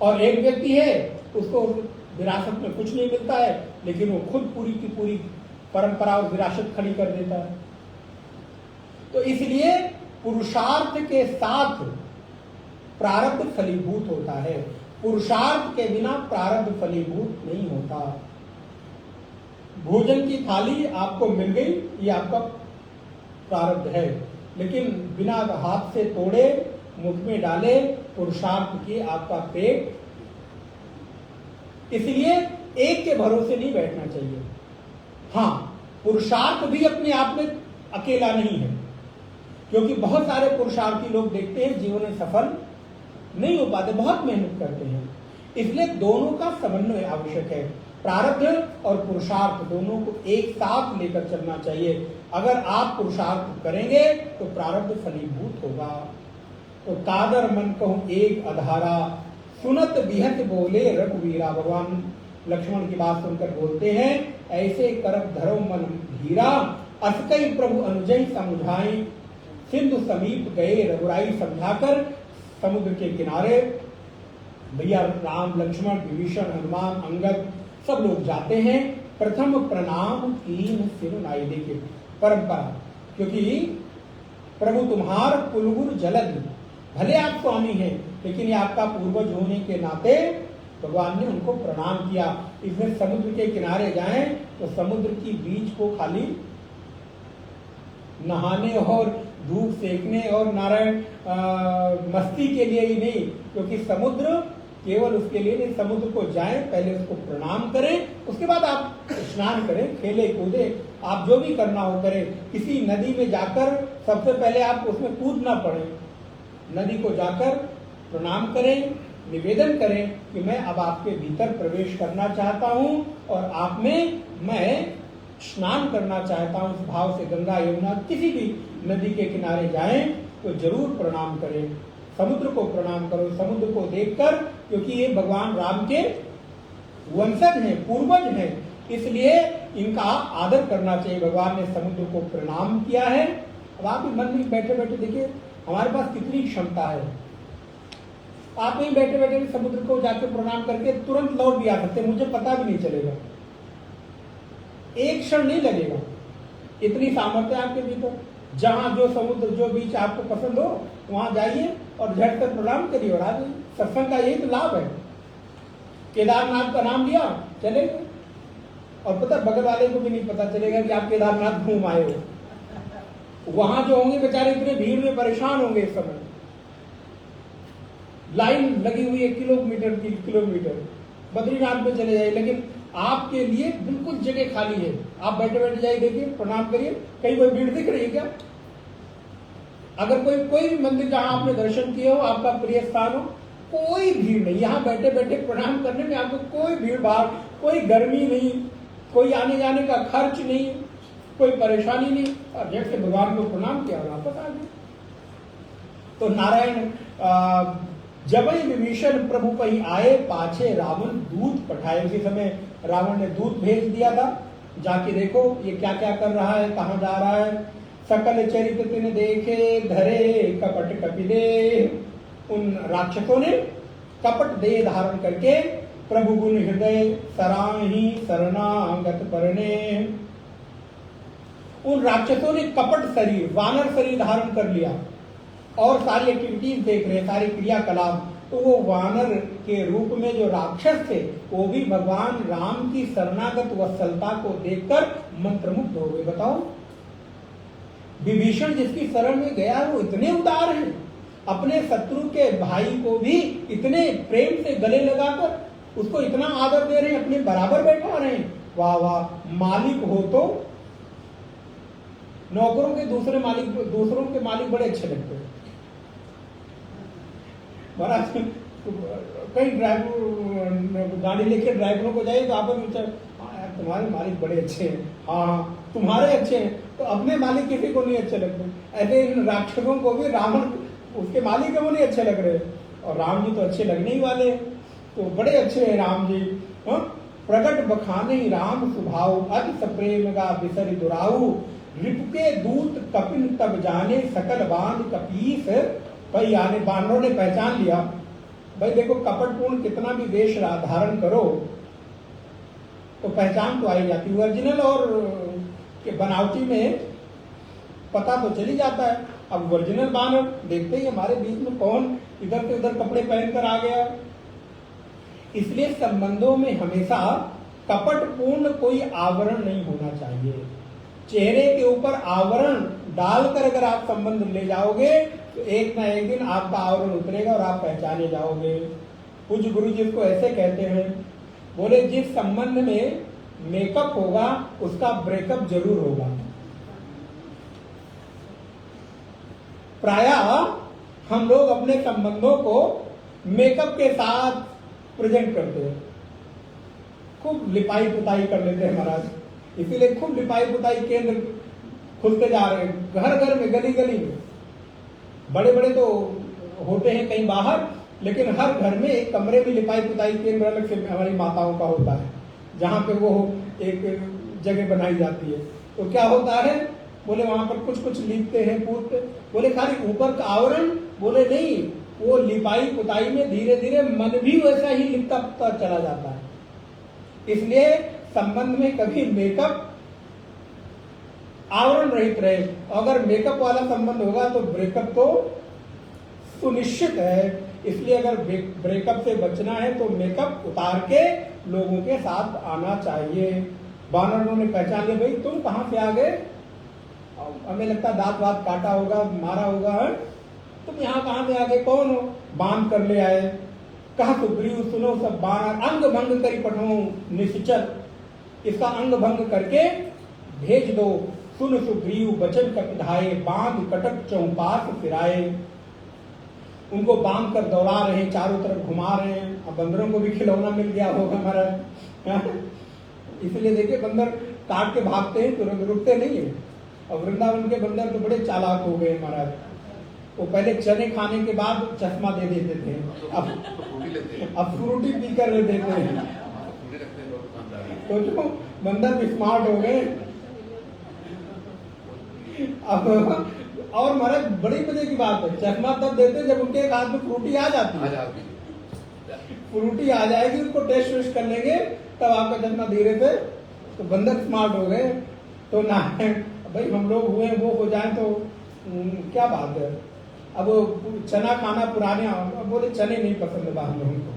और एक व्यक्ति है उसको विरासत में कुछ नहीं मिलता है, लेकिन वो खुद पूरी की पूरी परंपरा और विरासत खड़ी कर देता है। तो इसलिए पुरुषार्थ के साथ प्रारब्ध फलीभूत होता है, पुरुषार्थ के बिना प्रारब्ध फलीभूत नहीं होता। भोजन की थाली आपको मिल गई, ये आपका प्रारब्ध है, लेकिन बिना हाथ से तोड़े मुख में डाले पुरुषार्थ की आपका पेट। इसलिए एक के भरोसे नहीं बैठना चाहिए। हाँ, पुरुषार्थ भी अपने आप में अकेला नहीं है, क्योंकि बहुत सारे पुरुषार्थी लोग देखते हैं जीवन में सफल नहीं हो पाते, बहुत मेहनत करते हैं। इसलिए दोनों का समन्वय आवश्यक है। प्रारब्ध और पुरुषार्थ दोनों को एक साथ लेकर चलना चाहिए। अगर आप पुरुषार्थ करेंगे तो प्रारब्ध फलीभूत होगा। तो कादर मन कहूं एक अधारा, सुनत बिहत बोले रघुवीरा। भगवान लक्ष्मण की बात सुनकर बोलते हैं, ऐसे करब धरो मन धीरा, असकई प्रभु अनुजय समुझाई। सिंधु समीप गए रघुराई समझाकर, समुद्र के किनारे भैया राम लक्ष्मण विभीषण हनुमान अंगद सब लोग जाते हैं। प्रथम प्रणाम कीन सिर नाई, देखे परंपरा, क्योंकि प्रभु तुम्हार कुलगुर जलद, भले आप स्वामी हैं लेकिन ये आपका पूर्वज होने के नाते भगवान ने उनको प्रणाम किया। इसमें समुद्र के किनारे जाएं तो समुद्र की बीच को खाली नहाने और धूप सेकने और नारायण मस्ती के लिए ही नहीं, क्योंकि समुद्र केवल उसके लिए नहीं, समुद्र को जाएं, पहले उसको प्रणाम करें, उसके बाद आप स्नान करें, खेले कूदे, आप जो भी करना हो करें। किसी नदी में जाकर सबसे पहले आप उसमें कूद ना पड़े, नदी को जाकर प्रणाम करें, निवेदन करें कि मैं अब आपके भीतर प्रवेश करना चाहता हूं और आप में मैं स्नान करना चाहता हूं। उस भाव से गंगा यमुना किसी भी नदी के किनारे जाएं तो जरूर प्रणाम करें, समुद्र को प्रणाम करो, समुद्र को देखकर, क्योंकि ये भगवान राम के वंशज हैं, पूर्वज हैं, इसलिए इनका आदर करना चाहिए। भगवान ने समुद्र को प्रणाम किया है। अब आप मन में बैठे बैठे देखिए हमारे पास कितनी क्षमता है। आप नहीं बैठे बैठे समुद्र को जाके प्रणाम करके तुरंत लौट भी आ सकते, मुझे पता भी नहीं चलेगा, एक क्षण नहीं लगेगा, इतनी सामर्थ्य आपके भीतर। जहां जो समुद्र जो बीच आपको पसंद हो वहां जाइए और झट कर प्रणाम करिए और आ जाइए। सत्संग का यही तो लाभ है। केदारनाथ का नाम लिया चले गए, और पता बगल वाले को भी नहीं पता चलेगा कि आप केदारनाथ घूम आए हो। वहां जो होंगे बेचारे इतने भीड़ में परेशान होंगे इस समय, लाइन लगी हुई है किलोमीटर। बद्रीनाथ में चले जाइए, लेकिन आपके लिए बिल्कुल जगह खाली है, आप बैठे बैठे जाइए, देखिए प्रणाम करिए। कहीं कोई भीड़ दिख रही है क्या? अगर कोई भी मंदिर जहां आपने दर्शन किए हो, आपका प्रिय स्थान हो, कोई भीड़ नहीं। यहाँ बैठे बैठे प्रणाम करने में आपको कोई भीड़ भाड़, कोई गर्मी नहीं, कोई आने जाने का खर्च नहीं, कोई परेशानी नहीं, और जैसे भगवान को प्रणाम किया और वापस आ गए। तो नारायण जबई विभीषण प्रभु पही आए, पाछे रावण दूत पठाए। उसी समय रावण ने दूत भेज दिया था, जाके देखो ये क्या क्या कर रहा है, कहाँ जा रहा है। सकल चरित तिन देखे, धरे कपट कपिले। उन राक्षसों ने कपट देह धारण करके प्रभु गुण हृदय सराही शरणागत परने। उन राक्षसों ने कपट शरीर, वानर शरीर धारण कर लिया और सारी एक्टिविटीज देख रहे, सारी क्रियाकलाप। तो वो वानर के रूप में जो राक्षस थे वो भी भगवान राम की शरणागत वत्सलता को देखकर मंत्रमुग्ध हो गए। बताओ, विभीषण जिसकी शरण में गया वो इतने उदार हैं, अपने शत्रु के भाई को भी इतने प्रेम से गले लगाकर उसको इतना आदर दे रहे हैं, अपने बराबर बैठा रहे हैं। वाह वाह, मालिक हो तो नौकरों के दूसरों के मालिक बड़े अच्छे लगते हैं। महाराज कई ड्राइवर गाड़ी लेके ड्राइवरों को जाइए तो आपस में तुम्हारे मालिक बड़े अच्छे हैं, हाँ तुम्हारे अच्छे हैं, तो अपने मालिक किसी को नहीं अच्छे लगते। ऐसे इन राक्षसों को भी रावण उसके मालिक को नहीं अच्छे लग रहे, और राम जी तो अच्छे लगने ही वाले, तो बड़े अच्छे हैं राम जी। प्रकट बखाने राम स्वभाव, अति सप्रेम का बिसर दुराऊ। रिपुके दूत कपिन तब जाने, सकल बांध कपीस भाई आने। बानरों ने पहचान लिया, भाई देखो कपटपूर्ण कितना भी वेश धारण करो तो पहचान तो आई जाती है। ओरिजिनल और के बनावटी में पता तो चली जाता है। अब ओरिजिनल बानर देखते ही हमारे बीच में कौन इधर से उधर कपड़े पहनकर आ गया। इसलिए संबंधों में हमेशा कपटपूर्ण कोई आवरण नहीं होना चाहिए। चेहरे के ऊपर आवरण डालकर अगर आप संबंध ले जाओगे तो एक ना एक दिन आपका आवरण उतरेगा और आप पहचाने जाओगे। कुछ गुरु जी को ऐसे कहते हैं, बोले जिस संबंध में मेकअप होगा उसका ब्रेकअप जरूर होगा। प्रायः हम लोग अपने संबंधों को मेकअप के साथ प्रेजेंट करते हैं, खूब लिपाई पुताई कर लेते हैं महाराज। इसीलिए खूब लिपाई पुताई केंद्र खुलते जा रहे हैं, घर घर में, गली गली में। बड़े बड़े तो होते हैं कहीं बाहर, लेकिन हर घर में एक कमरे में लिपाई पुताई केंद्र अलग से हमारी माताओं का होता है, जहां पे वो एक जगह बनाई जाती है। तो क्या होता है, बोले वहां पर कुछ कुछ लिखते हैं, पूछते, बोले खाली ऊपर का आवरण, बोले नहीं, वो लिपाई पुताई में धीरे धीरे मन भी वैसा ही लिखता चला जाता है। इसलिए संबंध में कभी मेकअप आवरण रहित रहे। अगर मेकअप वाला संबंध होगा तो ब्रेकअप तो सुनिश्चित है। इसलिए अगर ब्रेकअप से बचना है तो मेकअप उतार के लोगों के साथ आना चाहिए। बानरों ने पहचान लिया, भाई तुम कहां से आ गए, हमें लगता दांत वात काटा होगा, मारा होगा, तुम यहाँ कहां से आ गए, कौन हो? बांध कर ले आए। कहा सुग्रीव सुनो सब बानर, अंग भंग करी पठो निश्चर। इसका अंग भंग करके भेज दो। सुन सुग्रीव बचन कपिधाए, बांध कटक चौपास फिराए। उनको बांध कर दौड़ा रहे हैं, चारों तरफ घुमा रहे हैं। अब बंदरों को भी खिलौना मिल गया होगा हमारा, इसलिए देखिए बंदर काट के भागते हैं, तुरंत रुकते नहीं है। और वृंदावन के बंदर तो बड़े चालाक हो गए महाराज। वो पहले चने खाने के बाद चश्मा दे देते थे, अब फ्रूटी पी कर देते हैं। तो जो बंदर भी स्मार्ट हो गए। अब और महाराज बड़ी मजे की बात है, चश्मा तब देते जब उनके एक हाथ में फ्रूटी आ जाती है। फ्रूटी आ जाएगी, उनको टेस्ट वेस्ट कर लेंगे, तब आपका चश्मा धीरे से। तो बंदर स्मार्ट हो गए। तो ना भाई हम लोग हुए वो हो जाए तो क्या बात है। अब चना खाना पुराने, अब बोले चने नहीं पसंद है हम लोगों को।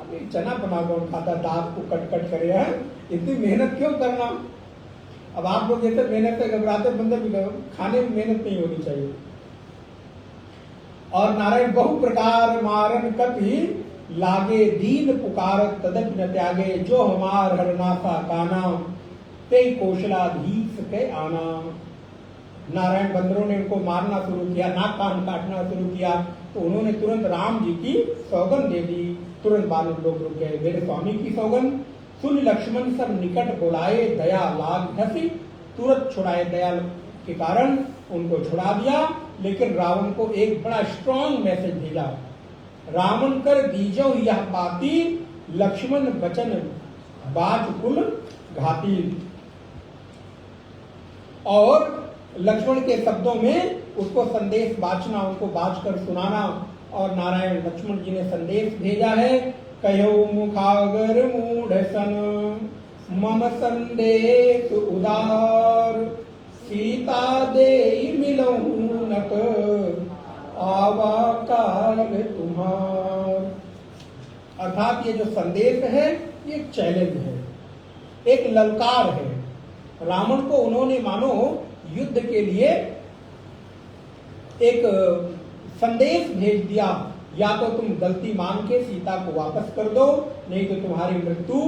अब चना बना कौन खाता, दाल को कट कट करे है, इतनी मेहनत क्यों करना। अब आप लोग जैसे मेहनत से घबराते बंदर भी खाने में मेहनत नहीं होनी चाहिए। और नारायण बहु प्रकार मारन कपि लागे दीन पुकारत तदप न त्यागे, जो हमार हरनाथा काना ते कौशलाधीश के आना। नारायण बंदरों ने उनको मारना शुरू किया, नाक कान काटना शुरू किया, तो उन्होंने तुरंत राम जी की सौगंध दे दी। तुरंत बालक लोग रुक गए, मेरे स्वामी की सौगंध सुन लक्ष्मण सब निकट बुलाए, दया लाग हसी। तुरंत छुड़ाए, दया के कारण उनको छुड़ा दिया। लेकिन रावण को एक बड़ा स्ट्रॉन्ग मैसेज भेजा, रावण कर दीजो यह बाती, लक्ष्मण बचन बाज कुल घाती। और लक्ष्मण के शब्दों में उसको संदेश बाचना, उनको बाच कर सुनाना। और नारायण लक्ष्मण जी ने संदेश भेजा है, कहो मुखागर मूढ़ सन, मम संदेश उदार, सीता दे मिलऊं नत, आवा काल तुम्हार। अर्थात ये जो संदेश है ये चैलेंज है, एक ललकार है। रावण को उन्होंने मानो युद्ध के लिए एक संदेश भेज दिया, या तो तुम गलती मान के सीता को वापस कर दो, नहीं तो तुम्हारी मृत्यु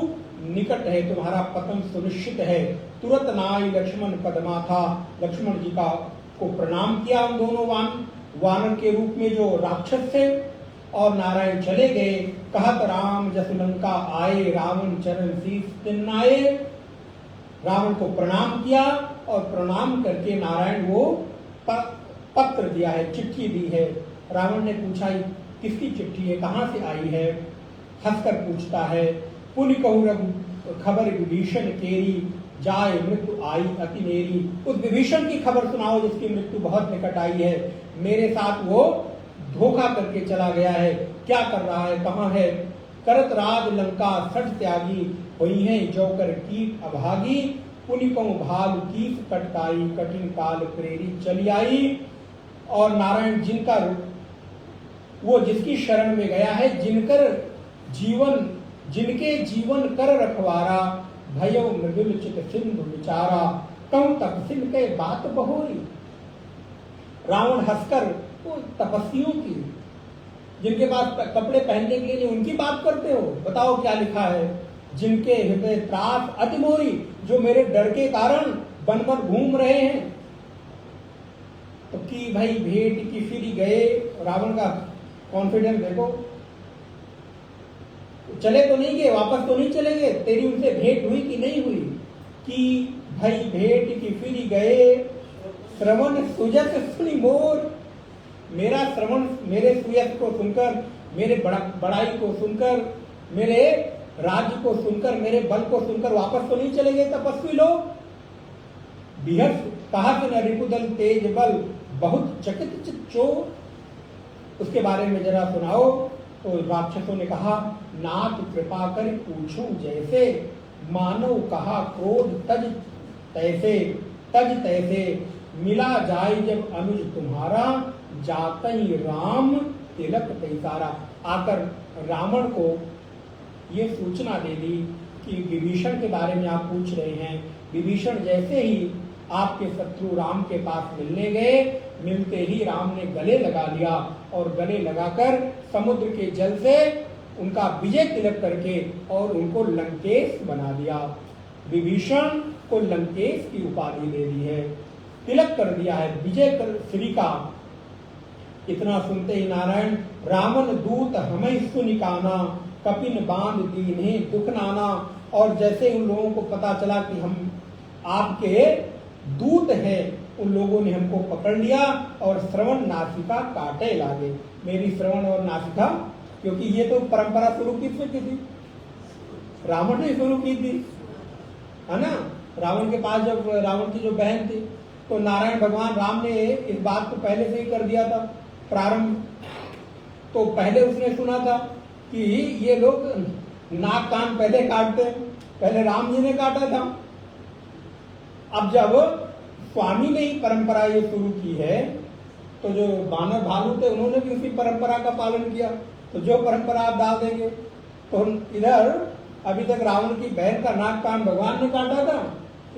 निकट है, तुम्हारा पतन सुनिश्चित है। तुरंत नाई लक्ष्मण कदमा था, लक्ष्मण जी का को प्रणाम किया उन दोनों वानर के रूप में जो राक्षस थे। और नारायण चले गए, कहत राम जस लंका आए, रावण चरण शीश तिन्नाए। रावण को प्रणाम किया और प्रणाम करके नारायण वो पत्र दिया है, चिट्ठी दी है। रावण ने पूछा किसकी चिट्ठी है, कहां से आई है, हंसकर पूछता है। पुनि कहु खबर विभीषण केरी, जाए मृत्यु आई अति नेरी। उस विभीषण की खबर सुनाओ जिसकी मृत्यु बहुत निकट आई है। मेरे साथ वो धोखा करके चला गया है, क्या कर रहा है, कहां है। करत राज लंका सठ त्यागी, हुई है जोकर कीट अभागी। पुनि कहु भाग कीस कटकाई, कठिन काल प्रेरी चली आई। और नारायण जिनका वो जिसकी शरण में गया है, जिनके जीवन कर रखवारा, भयो मृदुल चित सिंधु विचारा, कहूं तपसिल के बात बहोई। रावण हंसकर वो तपस्वियों की, जिनके पास कपड़े पहनने के लिए उनकी बात करते हो, बताओ क्या लिखा है। जिनके हृदय त्रास अति मोरी, जो मेरे डर के कारण वन वन घूम रहे हैं। तो की भाई भेंट की फिर गए, रावण का कॉन्फिडेंस देखो। चले तो नहीं गए, वापस तो नहीं चलेंगे, तेरी उनसे भेंट हुई कि नहीं हुई। कि भाई भेंट की फिर गए, श्रवण सुजत सुनी मोर। मेरा श्रवण, मेरे सुयत को सुनकर, मेरे बड़ाई को सुनकर, मेरे राज्य को सुनकर, मेरे बल को सुनकर वापस तो नहीं चलेंगे तपस्वी लोग। बिहस कहत न रिपुदल तेज बल, बहुत चकित चित चोर। उसके बारे में जरा सुनाओ। तो राक्षसों ने कहा, नाथ कृपा कर पूछूं जैसे, मानव कहा क्रोध तज तैसे। मिला जाए जब अनुज तुम्हारा, जातई राम तिलक तैसारा। आकर रावण को ये सूचना दे दी कि विभीषण के बारे में आप पूछ रहे हैं। विभीषण जैसे ही आपके शत्रु राम के पास मिलने गए, मिलते ही राम ने गले लगा लिया और गले लगाकर समुद्र के जल से उनका विजय तिलक करके और उनको लंकेश बना दिया। विभीषण को लंकेश की उपाधि दे दी है, तिलक कर दिया है, विजय कर श्री का। इतना सुनते ही नारायण रावण दूत हमें सुनिकाना, कपिन बांध दीन्हे दुख नाना। और जैसे उन लोगों को पता चला कि हम आपके दूत हैं, उन लोगों ने हमको पकड़ लिया और श्रवण नासिका काटे लागे। मेरी श्रवण और नासिका, क्योंकि ये तो परंपरा शुरू किसने की थी? रावण ने शुरू की थी, है ना। रावण के पास जब रावण की जो बहन थी, तो नारायण भगवान राम ने इस बात को पहले से ही कर दिया था प्रारंभ। तो पहले उसने सुना था कि ये लोग नाक कान पहले काटते हैं, पहले राम जी ने काटा था। अब जब स्वामी ने ही परंपरा ये शुरू की है, तो जो बानर भालू थे उन्होंने भी उसी परंपरा का पालन किया। तो जो परंपरा आप डाल देंगे, तो इधर अभी तक रावण की बहन का नाक कान भगवान ने काटा था,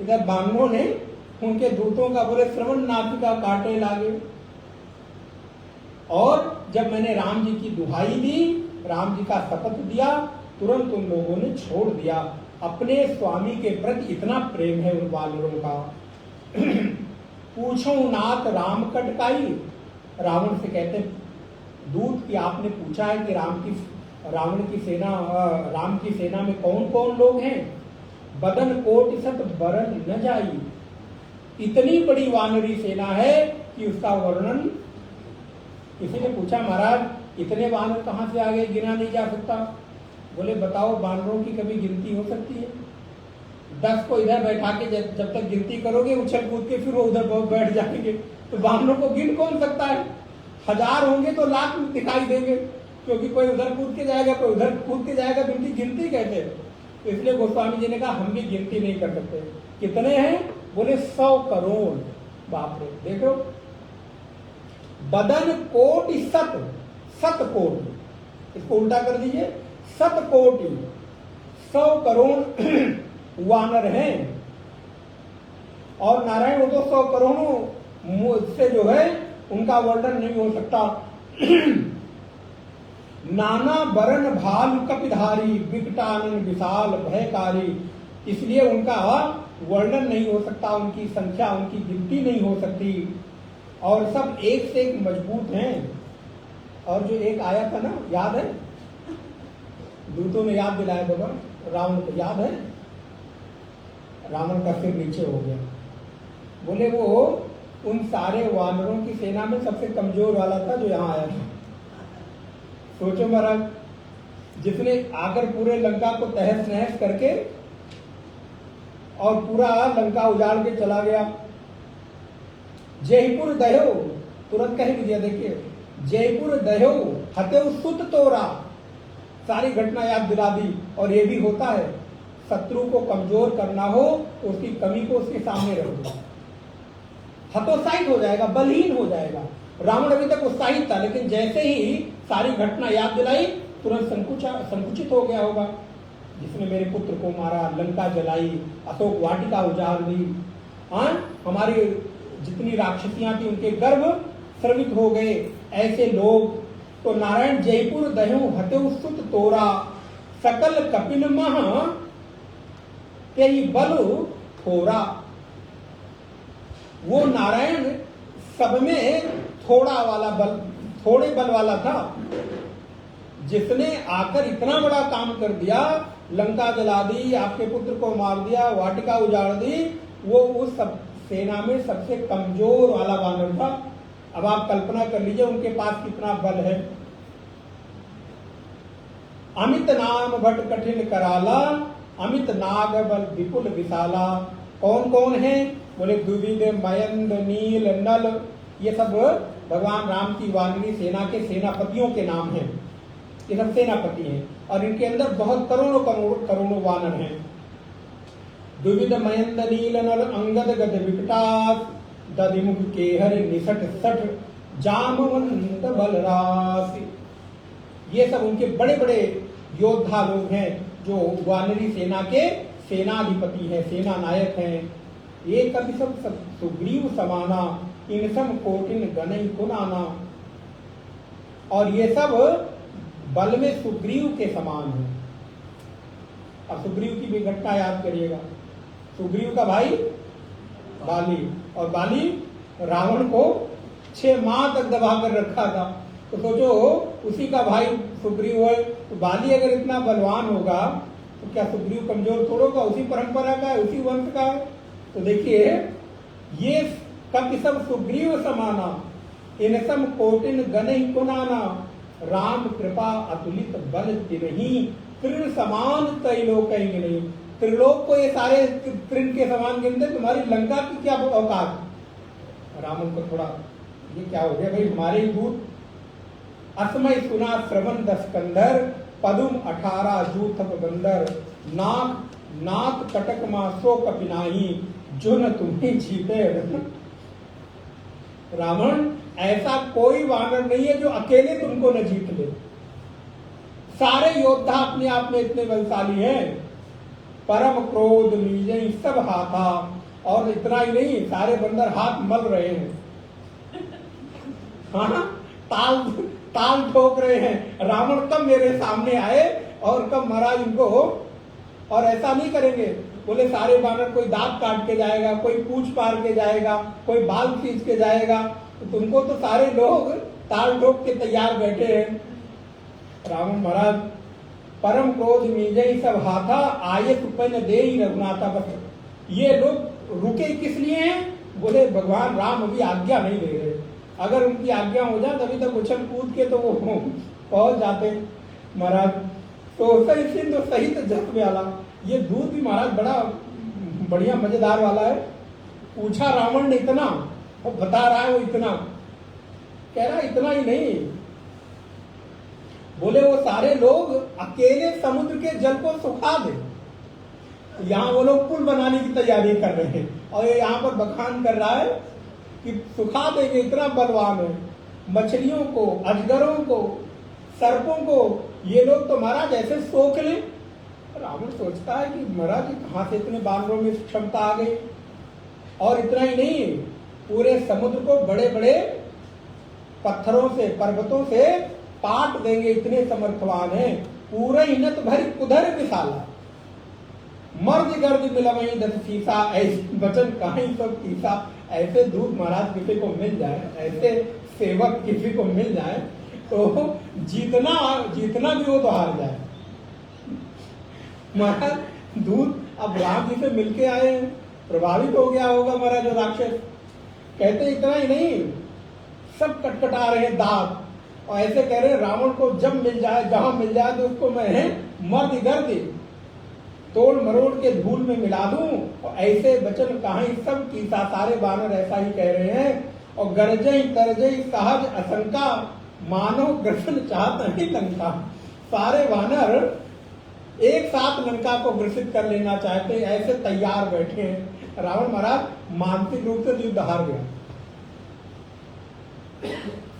इधर बानरों ने उनके दूतों का बोले श्रवण नासिका काटे लागे। और जब मैंने राम जी की दुहाई दी, राम जी का शपथ दिया, तुरंत उन लोगों ने छोड़ दिया। अपने स्वामी के प्रति इतना प्रेम है उन वानरों का। पूछो नाथ राम कटकाई, रावण से कहते दूत कि आपने पूछा है कि रावण की सेना, राम की सेना में कौन कौन लोग हैं? बदन कोटि सत बरन न जाई, इतनी बड़ी वानरी सेना है कि उसका वर्णन। किसी ने पूछा महाराज इतने वानर कहां से आ गए, गिना नहीं जा सकता। बोले बताओ वानरों की कभी गिनती हो सकती है? 10 को इधर बैठा के जब तक गिनती करोगे, उछल कूद के फिर वो उधर बैठ जाएंगे, तो वानरों को गिन कौन सकता है? 1000 होंगे तो लाख दिखाई देंगे, क्योंकि कोई उधर कूद के जाएगा, कोई उधर कूद के जाएगा, तो उनकी गिनती कैसे? तो इसलिए गोस्वामी जी ने कहा हम भी गिनती नहीं कर सकते। कितने हैं? बोले 100 करोड़। बाप रे, देखो, बदन कोटि सत कोटि, इसको उल्टा कर दीजिए, 7 कोटि, 100 करोड़ वानर हैं। और नारायण वो तो 100 करोड़ों से जो है उनका वर्णन नहीं हो सकता। नाना बरन भाल कपिधारी, विकटानन विशाल भयकारी, इसलिए उनका वर्णन नहीं हो सकता, उनकी संख्या, उनकी गिनती नहीं हो सकती। और सब एक से एक मजबूत हैं। और जो एक आया था ना, याद है? दूतों ने याद दिलाया बाबा, रावण को याद है? रावण का सिर नीचे हो गया। बोले वो उन सारे वानरों की सेना में सबसे कमजोर वाला था जो यहाँ आया था। सोचो महाराज, जिसने आकर पूरे लंका को तहस नहस करके और पूरा लंका उजाड़ के चला गया। जयपुर दह्यो, तुरंत कह दिया, देखिए, जयपुर दह्यो हत्यो सुत तोरा, सारी घटना याद दिला दी। और ये भी होता है, शत्रु को कमजोर करना हो तो उसकी कमी को उसके सामने रख दो, हतोत्साहित हो जाएगा, बलहीन हो जाएगा। रावण अभी तक उत्साहित था, लेकिन जैसे ही सारी घटना याद दिलाई, तुरंत संकुचित हो गया होगा। जिसने मेरे पुत्र को मारा, लंका जलाई, अशोक वाटिका उजाड़ दी, हमारी जितनी राक्षसियां थी उनके गर्भ स्रवित हो गए। ऐसे लोग तो नारायण जयपुर दह्यो हत्यो सुत तोरा, सकल कपिन मह तेई बल थोरा। वो नारायण सब में थोड़ा वाला बल, थोड़े बल वाला था। जिसने आकर इतना बड़ा काम कर दिया, लंका जला दी, आपके पुत्र को मार दिया, वाटिका उजाड़ दी, वो उस सब सेना में सबसे कमजोर वाला वानर था। अब आप कल्पना कर लीजिए उनके पास कितना बल है। अमित नाम भट कठिन कराला, अमित नाग बल विपुल विशाला। कौन कौन है? बोले द्विविद मयंद नील नल, ये सब भगवान राम की वानरी सेना के सेनापतियों के नाम हैं। ये सब सेनापति हैं और इनके अंदर बहुत करोड़ों करोड़ों करोड़ों वानर हैं। द्विविद मयंद नील नल अंगद गद विकटास, दधिमुख केहर निसट सठ जामवंत बलरास। ये सब उनके बड़े बड़े योद्धा लोग हैं जो वानरी सेना के सेनाधिपति हैं, सेना नायक हैं। ये कभी सब सुग्रीव समाना, इन सम कोटिन गणई कुनाना। और ये सब बल में सुग्रीव के समान है। अब सुग्रीव की भी घटना याद करिएगा। सुग्रीव का भाई बाली, और बाली रावण को 6 माह तक दबा कर रखा था। तो सोचो उसी का भाई सुग्रीव है, तो बाली अगर इतना बलवान होगा तो क्या सुग्रीव कमजोर थोड़ा होगा? उसी परंपरा का है, उसी वंश का है। तो देखिए ये कपि सब सुग्रीव समाना, इन सम कोटिन गण कुनाना, राम कृपा अतुलित बल तिन्ही, तृण समान त्रैलोक नहीं। त्रिलोक को ये सारे तृण के समान गिनते, तुम्हारी लंका की क्या औकात? रावण को थोड़ा ये क्या हो गया भाई, हमारे ही दूत। असमय सुना श्रवण 10 कंधर, पदुम 18 जूथप बंदर, नाक नाक कटक मासो कपिनाही, जो न तुम्हें जीते। रावण ऐसा कोई वानर नहीं है जो अकेले तुमको न जीत ले। सारे योद्धा अपने आप में इतने बलशाली हैं। परम क्रोध मीजई सब हाथा, और इतना ही नहीं, सारे बंदर हाथ मल रहे हैं। हाँ, ताल ताल ठोक रहे हैं, रावण कब मेरे सामने आए और कब मरा इनको। और ऐसा नहीं करेंगे, बोले सारे बानर कोई दांत काट के जाएगा, कोई पूंछ पार के जाएगा, कोई बाल खींच के जाएगा, तो तुमको तो सारे लोग ताल ठोक के तैयार बैठे हैं। रावण महाराज परम क्रोध मीजई सब हाथा, आये तुपन दे रघुनाथा। बस ये लोग रुके किस लिए हैं? बोले भगवान राम अभी आज्ञा नहीं दे रहे, अगर उनकी आज्ञा हो जाए तभी तक उछल कूद के तो वो पहुंच जाते महाराज। तो सिंधु सहित जस वाला, ये दूध भी महाराज बड़ा बढ़िया मजेदार वाला है। पूछा रावण ने इतना, और बता रहा है वो इतना, कह रहा इतना ही नहीं, बोले वो सारे लोग अकेले समुद्र के जल को सुखा दे। यहाँ वो लोग पुल बनाने की तैयारी कर रहे हैं, और ये यहाँ पर बखान कर रहा है कि सुखा देंगे, इतना बलवान है। मछलियों को, अजगरों को, सर्पों को ये लोग तो महाराज ऐसे सोख ले। रावण सोचता है कि महाराज कहां से इतने बानरों में क्षमता आ गई। और इतना ही नहीं, पूरे समुद्र को बड़े बड़े पत्थरों से, पर्वतों से पाट देंगे, इतने समर्थवान हैं। पूरे हिनत भरी कुधर विशाला, मर्द गर्द मिलवई 10 शीशा, ऐसे वचन कहीं सब शीशा। ऐसे दूत महाराज किसी को मिल जाए, ऐसे सेवक किसी को मिल जाए तो जीतना भी हो तो हार जाए। महाराज दूत अब राम जी से मिलके आए, प्रभावित हो गया होगा महाराज जो राक्षस। कहते इतना ही नहीं, सब कटकटा रहे दांत, और ऐसे कह रहे रावण को जब मिल जाए, जहां मिल जाए तो उसको मैं मर्द गर्द तोड़ मरोड़ के धूल में मिला दूं। और ऐसे वचन कहां सब की, सारे बानर ऐसा ही कह रहे हैं। और गरजई तरजई सहज आशंका, मानो ग्रसन चाहत नहीं लंका। सारे वानर एक साथ लंका को ग्रसित कर लेना चाहते, ऐसे तैयार बैठे हैं। रावण महाराज मानसिक रूप से युद्ध हार गया।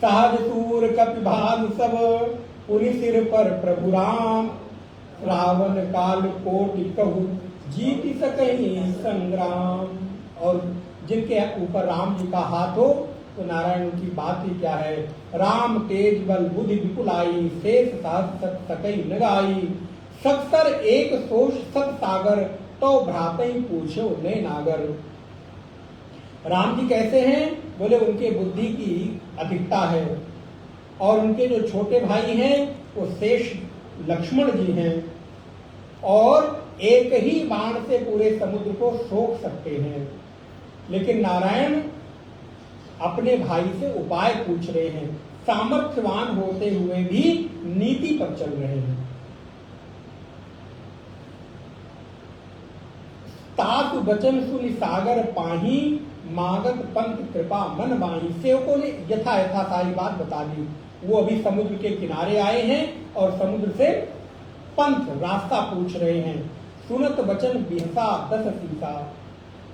सहज सूर कपिभाग सब, पुनि सिर पर प्रभु राम, रावण काल कोटि कहु, जीत सकहि संग्राम। और जिनके ऊपर राम जी का हाथ हो तो नारायण की बात ही क्या है। राम तेज बल बुद्धि विपुलाई, शेष सहस सकई नगाई, सत्तर एक सोष सत सागर, तो भ्रातई पूछो ने नागर। राम जी कैसे हैं? बोले उनके बुद्धि की अधिकता है, और उनके जो छोटे भाई हैं वो शेष लक्ष्मण जी हैं, और एक ही बाण से पूरे समुद्र को सोख सकते हैं। लेकिन नारायण अपने भाई से उपाय पूछ रहे हैं, सामर्थ्यवान होते हुए भी नीति पर चल रहे हैं। तातु वचन सुनि सागर पाही, मागत पंथ कृपा मन बाही। सेवकों ने यथा सारी बात बता दी। वो अभी समुद्र के किनारे आए हैं और समुद्र से पंथ रास्ता पूछ रहे हैं। सुनत वचन बिहसा 10 सीसा।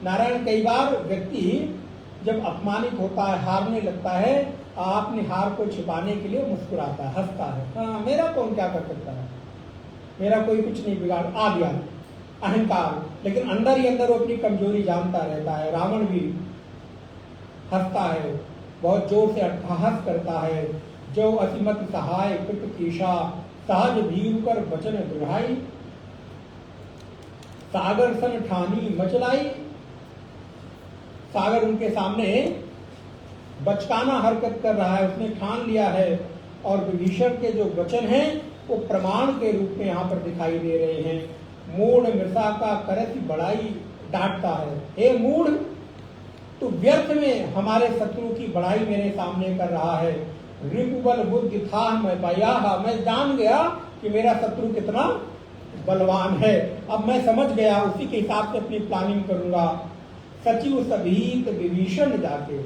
नारायण कई बार व्यक्ति जब अपमानित होता है, हारने लगता है, अपने हार को छिपाने के लिए मुस्कुराता है, हंसता है। हाँ, मेरा कौन क्या कर सकता है, मेरा कोई कुछ नहीं बिगाड़, आ गया अहंकार। लेकिन अंदर ही अंदर वो अपनी कमजोरी जानता रहता है। रावण भी हंसता है, बहुत जोर से अट्ठहास करता है। जो अतिमत सहाय कृत कीशा, सहज भीर कर वचन दृढ़ाई, सागर सन ठानी मचलाई। सागर उनके सामने बचकाना हरकत कर रहा है, उसने ठान लिया है और विभीषण के जो वचन हैं वो प्रमाण के रूप में यहाँ पर दिखाई दे रहे हैं। मूढ़ मृषा का करत बड़ाई डांटता है, हे मूढ़, तू व्यर्थ में हमारे शत्रु की बड़ाई मेरे सामने कर रहा है। रिपुबल बुद्धि था मैं पाया, मैं जान गया कि मेरा शत्रु कितना बलवान है। अब मैं समझ गया, उसी के हिसाब से अपनी प्लानिंग करूंगा। सचिव सभीत विभीषण जाके,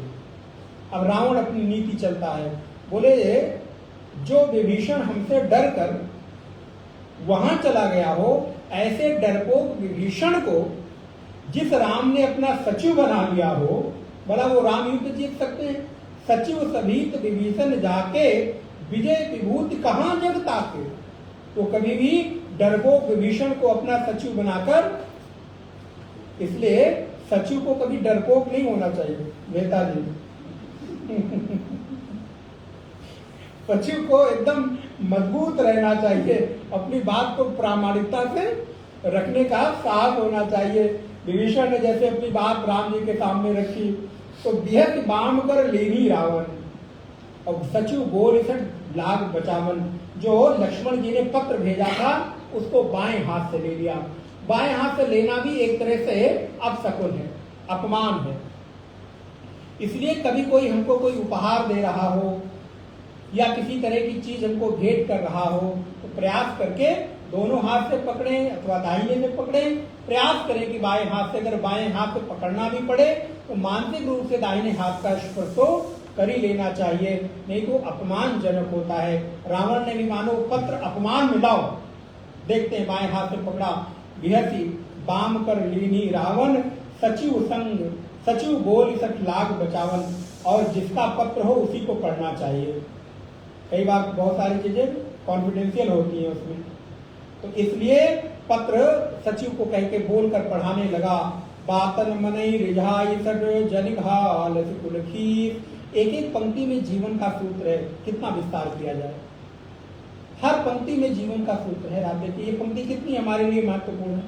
अब रावण अपनी नीति चलता है। बोले जो विभीषण हमसे डर कर वहां चला गया हो, ऐसे डरपोक विभीषण को जिस राम ने अपना सचिव बना लिया हो, भला वो राम युद्ध जीत सकते हैं? सचिव सभीत विभीषण जाके विजय विभूति कहां जगता के। तो कभी भी डरपोक विभीषण को अपना सचिव बनाकर, इसलिए सचिव को कभी डरपोक नहीं होना चाहिए मेहता जी। सचिव को एकदम मजबूत रहना चाहिए, अपनी बात को प्रामाणिकता से रखने का साहस होना चाहिए। विभीषण ने जैसे अपनी बात राम जी के सामने रखी तो बिहत बाम कर लेनी रावण, और सचिव बोल लाग बचावन। जो लक्ष्मण जी ने पत्र भेजा था उसको बाएं हाथ से ले लिया। बाएं हाथ से लेना भी एक तरह से अपशकुन है, अपमान है। इसलिए कभी कोई हमको कोई उपहार दे रहा हो या किसी तरह की चीज हमको भेंट कर रहा हो तो प्रयास करके दोनों हाथ से पकड़े अथवा दाहिने से पकड़े। प्रयास करें कि बाएं हाथ से, अगर बाएं हाथ से पकड़ना भी पड़े तो मानसिक रूप से दाहिने हाथ का स्पर्श तो कर ही लेना चाहिए, नहीं तो अपमानजनक होता है। रावण ने भी मानो पत्र अपमान मिलाओ, देखते हैं बाएं हाथ से पकड़ा। बिहसी बाम कर लीनी रावण, सचिव संग सचिव बोल सठ लाग बचावन। और जिसका पत्र हो उसी को पढ़ना चाहिए। कई बार बहुत सारी चीजें कॉन्फिडेंशियल होती हैं उसमें, तो इसलिए पत्र सचिव को कह के बोलकर पढ़ाने लगा। बातन मनई रिझाई सठ जनिघाल कुलखीर। एक एक पंक्ति में जीवन का सूत्र है, कितना विस्तार किया जाए। हर पंक्ति में जीवन का सूत्र है। आप देखिए ये पंक्ति कितनी हमारे लिए महत्वपूर्ण है।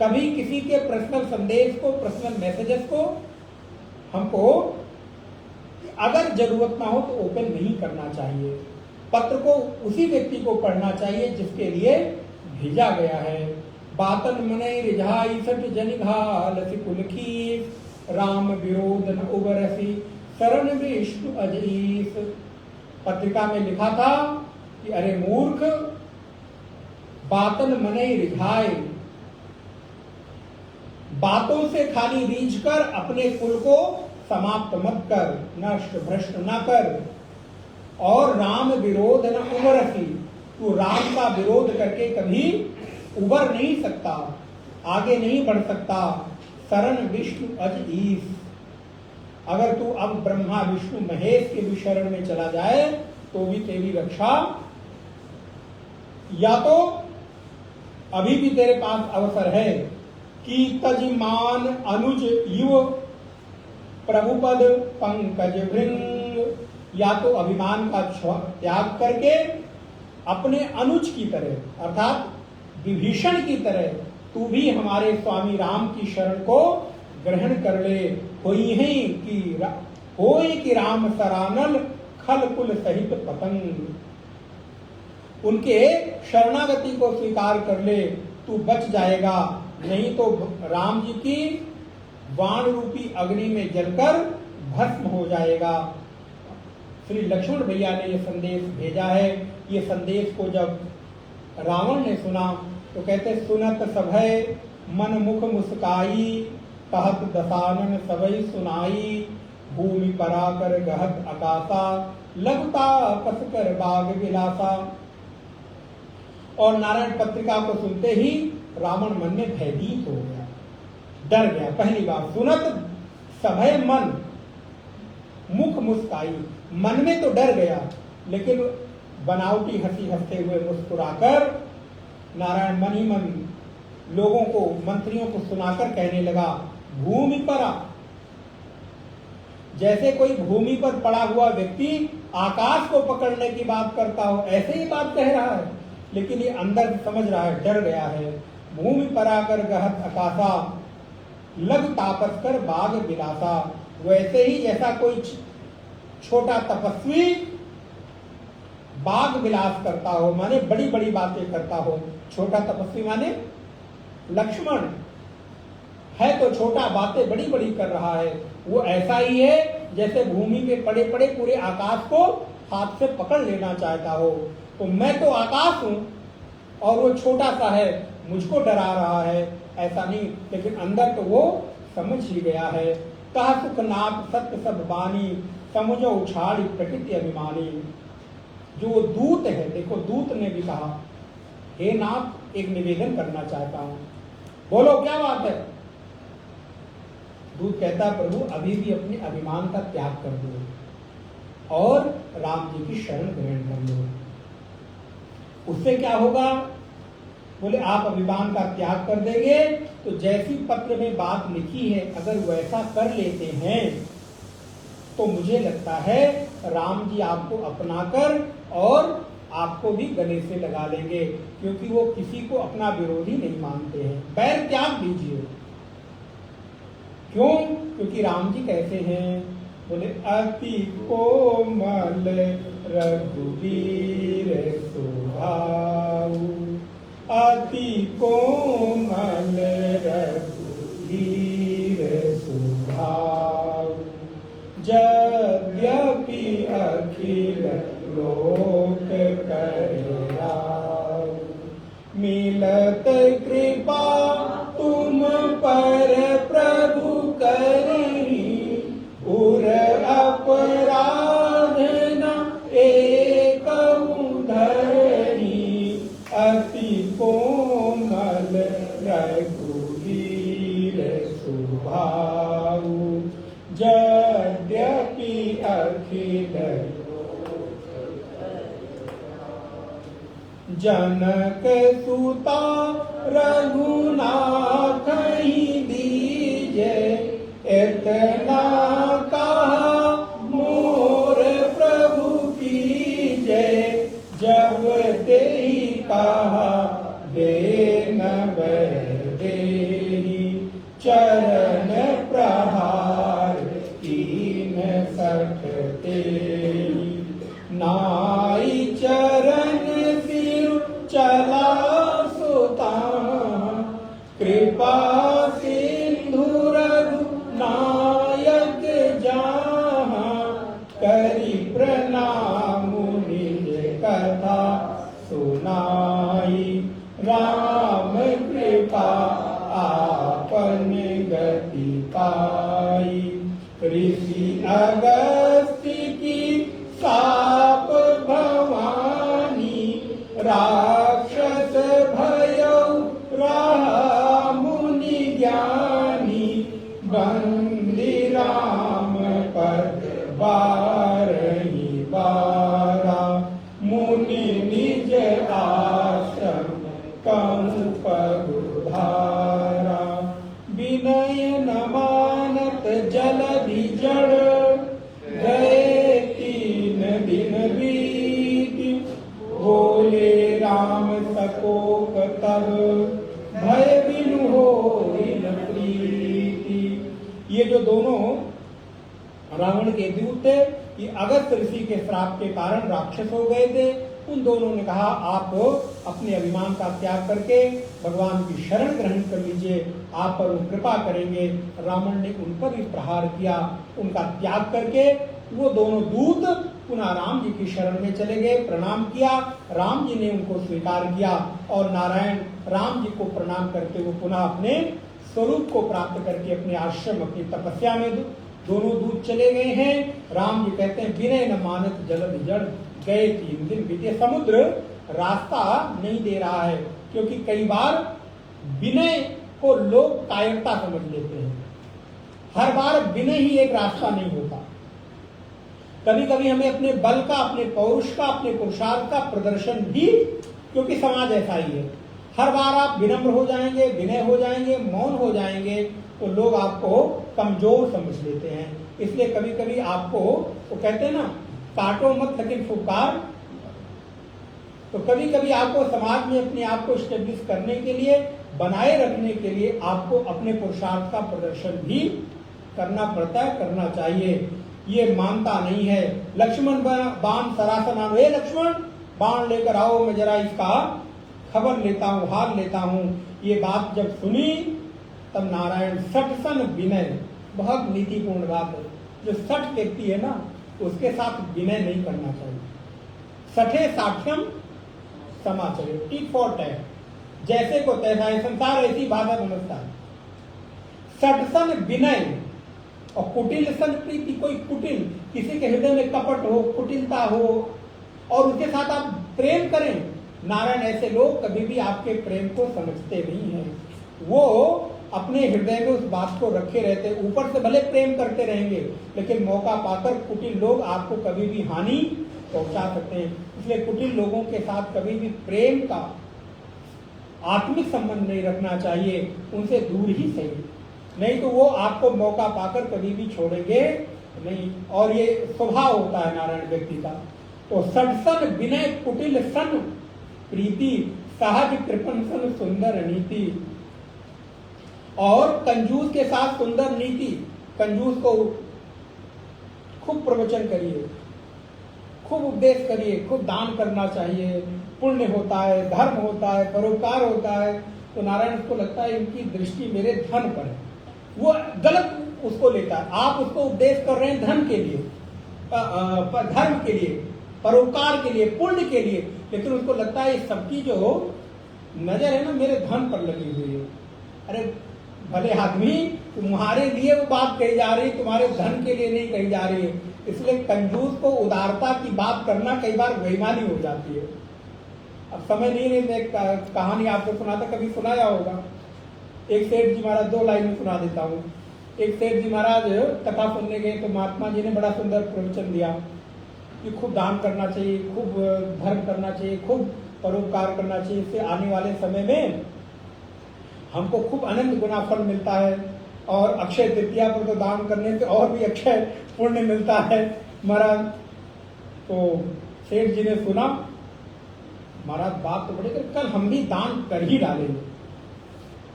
कभी किसी के पर्सनल संदेश को, पर्सनल मैसेजेस को हमको अगर जरूरत ना हो तो ओपन नहीं करना चाहिए। पत्र को उसी व्यक्ति को पढ़ना चाहिए जिसके लिए भेजा गया है। बातन मने रिझाई सठ जनिघाल कुलखी, राम विरोध न उबरसी शरण विष्णु अजीस। पत्रिका में लिखा था कि अरे मूर्ख, बातन मने रिझाए, बातों से खाली रीझ कर अपने कुल को समाप्त मत कर, नष्ट भ्रष्ट न कर। और राम विरोध न उबरसी, तू राम का विरोध करके कभी उबर नहीं सकता, आगे नहीं बढ़ सकता। शरण विष्णु अज ईश, अगर तू अब ब्रह्मा विष्णु महेश के भी शरण में चला जाए तो भी तेरी रक्षा, या तो अभी भी तेरे पास अवसर है कि तजमान अनुज युव प्रभुपद पंकज भृंग, या तो अभिमान का त्याग करके अपने अनुज की तरह अर्थात विभीषण की तरह तू भी हमारे स्वामी राम की शरण को ग्रहण कर ले। होई कि राम सरानल खल कुल सहित पतंग, उनके शरणागति को स्वीकार कर ले, तू बच जाएगा। नहीं तो राम जी की वाण रूपी अग्नि में जलकर भस्म हो जाएगा। श्री लक्ष्मण भैया ने यह संदेश भेजा है। ये संदेश को जब रावण ने सुना तो कहते सुनत सभय मन मुख मुस्काई, कहत दसानन सबई सुनाई, भूमि पराकर गहत आकाशा, लगता पस कर बाग विलासा। और नारायण पत्रिका को सुनते ही रावण मन में भयभीत हो गया, डर गया। पहली बार सुनत सभय मन मुख मुस्काई, मन में तो डर गया लेकिन बनावटी हंसी हंसते हुए मुस्कुराकर नारायण मन ही मन लोगों को, मंत्रियों को सुनाकर कहने लगा, भूमि पर, जैसे कोई भूमि पर पड़ा हुआ व्यक्ति आकाश को पकड़ने की बात करता हो, ऐसे ही बात कह रहा है, लेकिन ये अंदर समझ रहा है, डर गया है। भूमि पर आकर गहत आकाशा, लग तापस कर बाग विलासा। वैसे ही जैसा कोई छोटा तपस्वी बाग विलास करता हो, माने बड़ी बड़ी बातें करता हो। छोटा तपस्वी माने लक्ष्मण है तो छोटा, बातें बड़ी बड़ी कर रहा है। वो ऐसा ही है जैसे भूमि में पड़े पड़े पूरे आकाश को हाथ से पकड़ लेना चाहता हो। तो मैं तो आकाश हूं और वो छोटा सा है, मुझको डरा रहा है, ऐसा नहीं। लेकिन अंदर तो वो समझ ही गया है। कहा सुख नाथ सत्य सब बानी, समुझो उछाड़ी प्रकृति अभिमानी। जो दूत है, देखो दूत ने भी कहा, हे नाथ एक निवेदन करना चाहता हूं, बोलो क्या बात है। दूत कहता है प्रभु अभी भी अपने अभिमान का त्याग कर दो और राम जी की शरण ग्रहण कर लो। उससे क्या होगा? बोले आप अभिमान का त्याग कर देंगे तो जैसी पत्र में बात लिखी है अगर वैसा कर लेते हैं तो मुझे लगता है राम जी आपको अपनाकर और आपको भी गले से लगा लेंगे, क्योंकि वो किसी को अपना विरोधी नहीं मानते हैं। बैर त्याग दीजिए। क्यों? क्योंकि राम जी कहते हैं, बोले अति कोमल रघुवीर स्वभाव, अति कोमल रघुवीर स्वभाव, यद्यपि अखिल लोक करेरा, मिलत कृपा तुम पर प्रभु करी, उर अपराध न एकहु धरनी, अति कोमल रघुवीर स्वभाव, यद्यपि अखिल जनक सुता रघुनाथ ही दीजे, इतना कहा मोर प्रभु कीजे, जब ते ही कहा देन देहि, चरण प्रहार कीन सकते, नाई चरण चला सुता, कृपा सिंधु रघुनायक जहाँ, करी प्रणाम निज कथा सुनाई, राम कृपा आपन गति पाई, ऋषि अगस्त्य की साप भवानी, राक्षस भयउ रहा मुनि ज्ञानी, बंदी राम पद बारही बारा, मुनि निज आश्रम कहूँ पगुधारा, विनय न मानत जलधि जड़, गए 3 दिन बीती, बोले राम सकोक तब, भय बिनु होई न प्रीति। ये जो दोनों रावण के दूत थे, ये अगस्त ऋषि के श्राप के कारण राक्षस हो गए थे। उन दोनों ने कहा आप अपने अभिमान का त्याग करके भगवान की शरण ग्रहण कर लीजिए, आप पर वो कृपा करेंगे। रावण ने उन पर भी प्रहार किया, उनका त्याग करके वो दोनों दूत पुनः राम जी की शरण में चले गए, प्रणाम किया, राम जी ने उनको स्वीकार किया और नारायण राम जी को प्रणाम करते हुए पुनः अपने स्वरूप को प्राप्त करके अपने आश्रम अपनी तपस्या में दोनों दूत चले गए हैं। राम जी कहते हैं विनय न मानत जलधि जड़, गए 3 दिन बीते। समुद्र रास्ता नहीं दे रहा है, क्योंकि कई बार विनय को लोग कायरता समझ लेते हैं। हर बार विनय ही एक रास्ता नहीं होता। कभी कभी हमें अपने बल का, अपने पौरुष का, अपने पुरुषार्थ का प्रदर्शन भी, क्योंकि समाज ऐसा ही है, हर बार आप विनम्र हो जाएंगे, विनय हो जाएंगे, मौन हो जाएंगे तो लोग आपको कमजोर समझ लेते हैं। इसलिए कभी कभी आपको वो कहते हैं ना, काटो मत लेकिन फुकार। तो कभी कभी आपको समाज में अपने आप को स्टेब्लिश करने के लिए, बनाए रखने के लिए आपको अपने पुरुषार्थ का प्रदर्शन भी करना पड़ता है, करना चाहिए। ये मानता नहीं है। लक्ष्मण बाण सरासना, हे लक्ष्मण बाण लेकर आओ, मैं जरा इसका खबर लेता हूँ, हाल लेता हूँ। ये बात जब सुनी तब नारायण सठसन विनय, बहुत नीतिपूर्ण बात है। जो सठ व्यक्ति है ना, उसके साथ विनय नहीं करना चाहिए। सठे साठ्यम समाचर्य, टिक फॉर टैग, जैसे को तैसा है, संसार ऐसी भाषा समझता है। सठसन विनय और कुटिल सन प्रीति, कोई कुटिल, किसी के हृदय में कपट हो, कुटिलता हो और उसके साथ आप प्रेम करें, नारायण ऐसे लोग कभी भी आपके प्रेम को समझते नहीं हैं। वो अपने हृदय में उस बात को रखे रहते, ऊपर से भले प्रेम करते रहेंगे, लेकिन मौका पाकर कुटिल लोग आपको कभी भी हानि पहुंचा सकते हैं। इसलिए कुटिल लोगों के साथ कभी भी प्रेम का आत्मिक संबंध नहीं रखना चाहिए, उनसे दूर ही सही, नहीं तो वो आपको मौका पाकर कभी भी छोड़ेंगे नहीं। और ये स्वभाव होता है नारायण व्यक्ति का। तो सडसन विनय कुटिल सन प्रीति, सहज कृपण सन सुंदर नीति। और कंजूस के साथ सुंदर नीति। कंजूस को खूब प्रवचन करिए, खूब उपदेश करिए, खूब दान करना चाहिए, पुण्य होता है, धर्म होता है, परोपकार होता है। तो नारायण को लगता है इनकी दृष्टि मेरे धन पर है, वो गलत उसको लेता है। आप उसको उपदेश कर रहे हैं धन के लिए, धर्म के लिए, परोपकार के लिए, पुण्य के लिए, लेकिन उसको लगता है इस सबकी जो नजर है ना मेरे धन पर लगी हुई है। अरे भले आदमी, तुम्हारे लिए वो बात कही जा रही, तुम्हारे धन के लिए नहीं कही जा रही है। इसलिए कंजूस को उदारता की बात करना कई बार बेईमानी हो जाती है। अब समय नहीं है, मैं कहानी आपको सुनाता, कभी सुनाया होगा। एक सेठ जी महाराज, 2 लाइन में सुना देता हूँ। एक सेठ जी महाराज कथा सुनने गए तो महात्मा जी ने बड़ा सुंदर प्रवचन दिया कि खूब दान करना चाहिए, खूब धर्म करना चाहिए, खूब परोपकार करना चाहिए, इससे आने वाले समय में हमको खूब अनंत गुना फल मिलता है। और अक्षय तृतीया पर तो दान करने से और भी अक्षय पुण्य मिलता है महाराज। तो सेठ जी ने सुना, महाराज बात तो बड़ी, कल हम भी दान कर ही डालेंगे।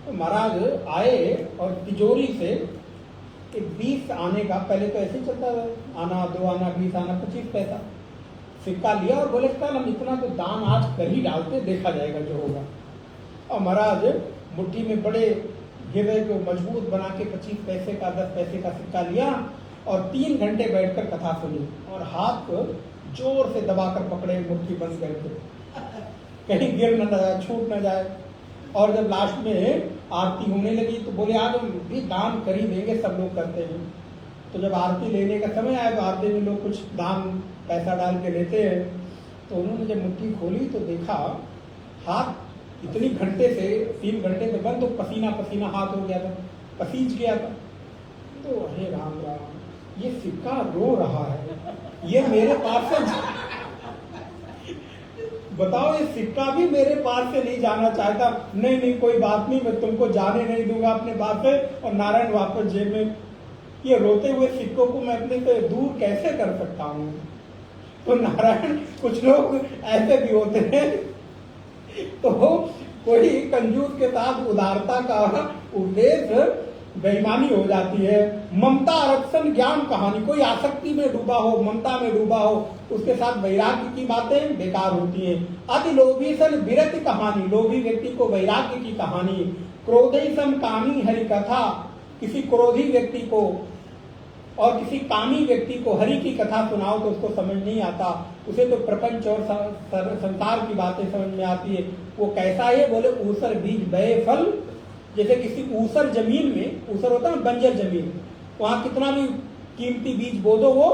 तो महाराज आए और तिजोरी से एक 20 आने का, पहले तो ऐसे ही चलता था, आना 2 आना 20 आना 25 पैसा सिक्का लिया और बोले कल हम इतना तो दान आज कर ही डालते, देखा जाएगा जो होगा। और महाराज मुट्ठी में बड़े गिरे को मजबूत बना के 25 पैसे का 10 पैसे का सिक्का लिया और 3 घंटे बैठकर कथा सुनी और हाथ को जोर से दबाकर पकड़े, मुट्ठी बंद करके कहीं गिर न जाए, छूट न जाए। और जब लास्ट में आरती होने लगी तो बोले आज हम भी दान कर ही देंगे, सब लोग करते हैं। तो जब आरती लेने का समय आया तो आरती में लोग कुछ दान पैसा डाल के लेते हैं। तो उन्होंने जब मुट्ठी खोली तो देखा हाथ इतनी घंटे से 3 घंटे से बंद, तो पसीना पसीना हाथ हो गया था, पसीज गया था। तो अरे राम राम, ये सिक्का रो रहा है, ये मेरे पास से बताओ, ये सिक्का भी मेरे पास से नहीं जाना चाहता। नहीं नहीं कोई बात नहीं, मैं तुमको जाने नहीं दूंगा अपने पास से। और नारायण वापस जेब में। ये रोते हुए सिक्कों को मैं अपने से दूर कैसे कर सकता हूँ। तो नारायण, कुछ लोग ऐसे भी होते हैं। तो कोई कंजूस के साथ उदारता का उपदेश बेईमानी हो जाती है। ममता आरक्षण ज्ञान कहानी, कोई आसक्ति में डूबा हो, ममता में डूबा हो, उसके साथ वैराग्य की बातें बेकार होती हैं। अति लोभी सन विरति कहानी, लोभी व्यक्ति को वैराग्य की कहानी। क्रोधी सम कामी हरि कथा, किसी क्रोधी व्यक्ति को और किसी कामी व्यक्ति को हरि की कथा सुनाओ तो उसको समझ नहीं आता, उसे तो प्रपंच और संसार की बातें समझ में आती है। वो कैसा है, बोले ऊसर बीज बे फल। जैसे किसी ऊसर जमीन में, ऊसर होता है ना बंजर जमीन, वहां कितना भी कीमती बीज बो दो वो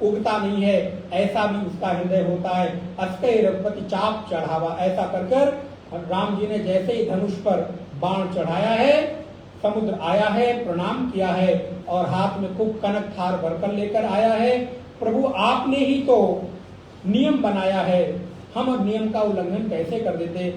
उगता नहीं है, ऐसा भी उसका हृदय होता है। अस्कय रघुपति चाप चढ़ावा, ऐसा कर कर राम जी ने जैसे ही धनुष पर बाण चढ़ाया है, समुद्र आया है, प्रणाम किया है और हाथ में खूब कनक थार भरकर लेकर आया है। प्रभु आपने ही तो नियम बनाया है, हम अब नियम का उल्लंघन कैसे कर देते।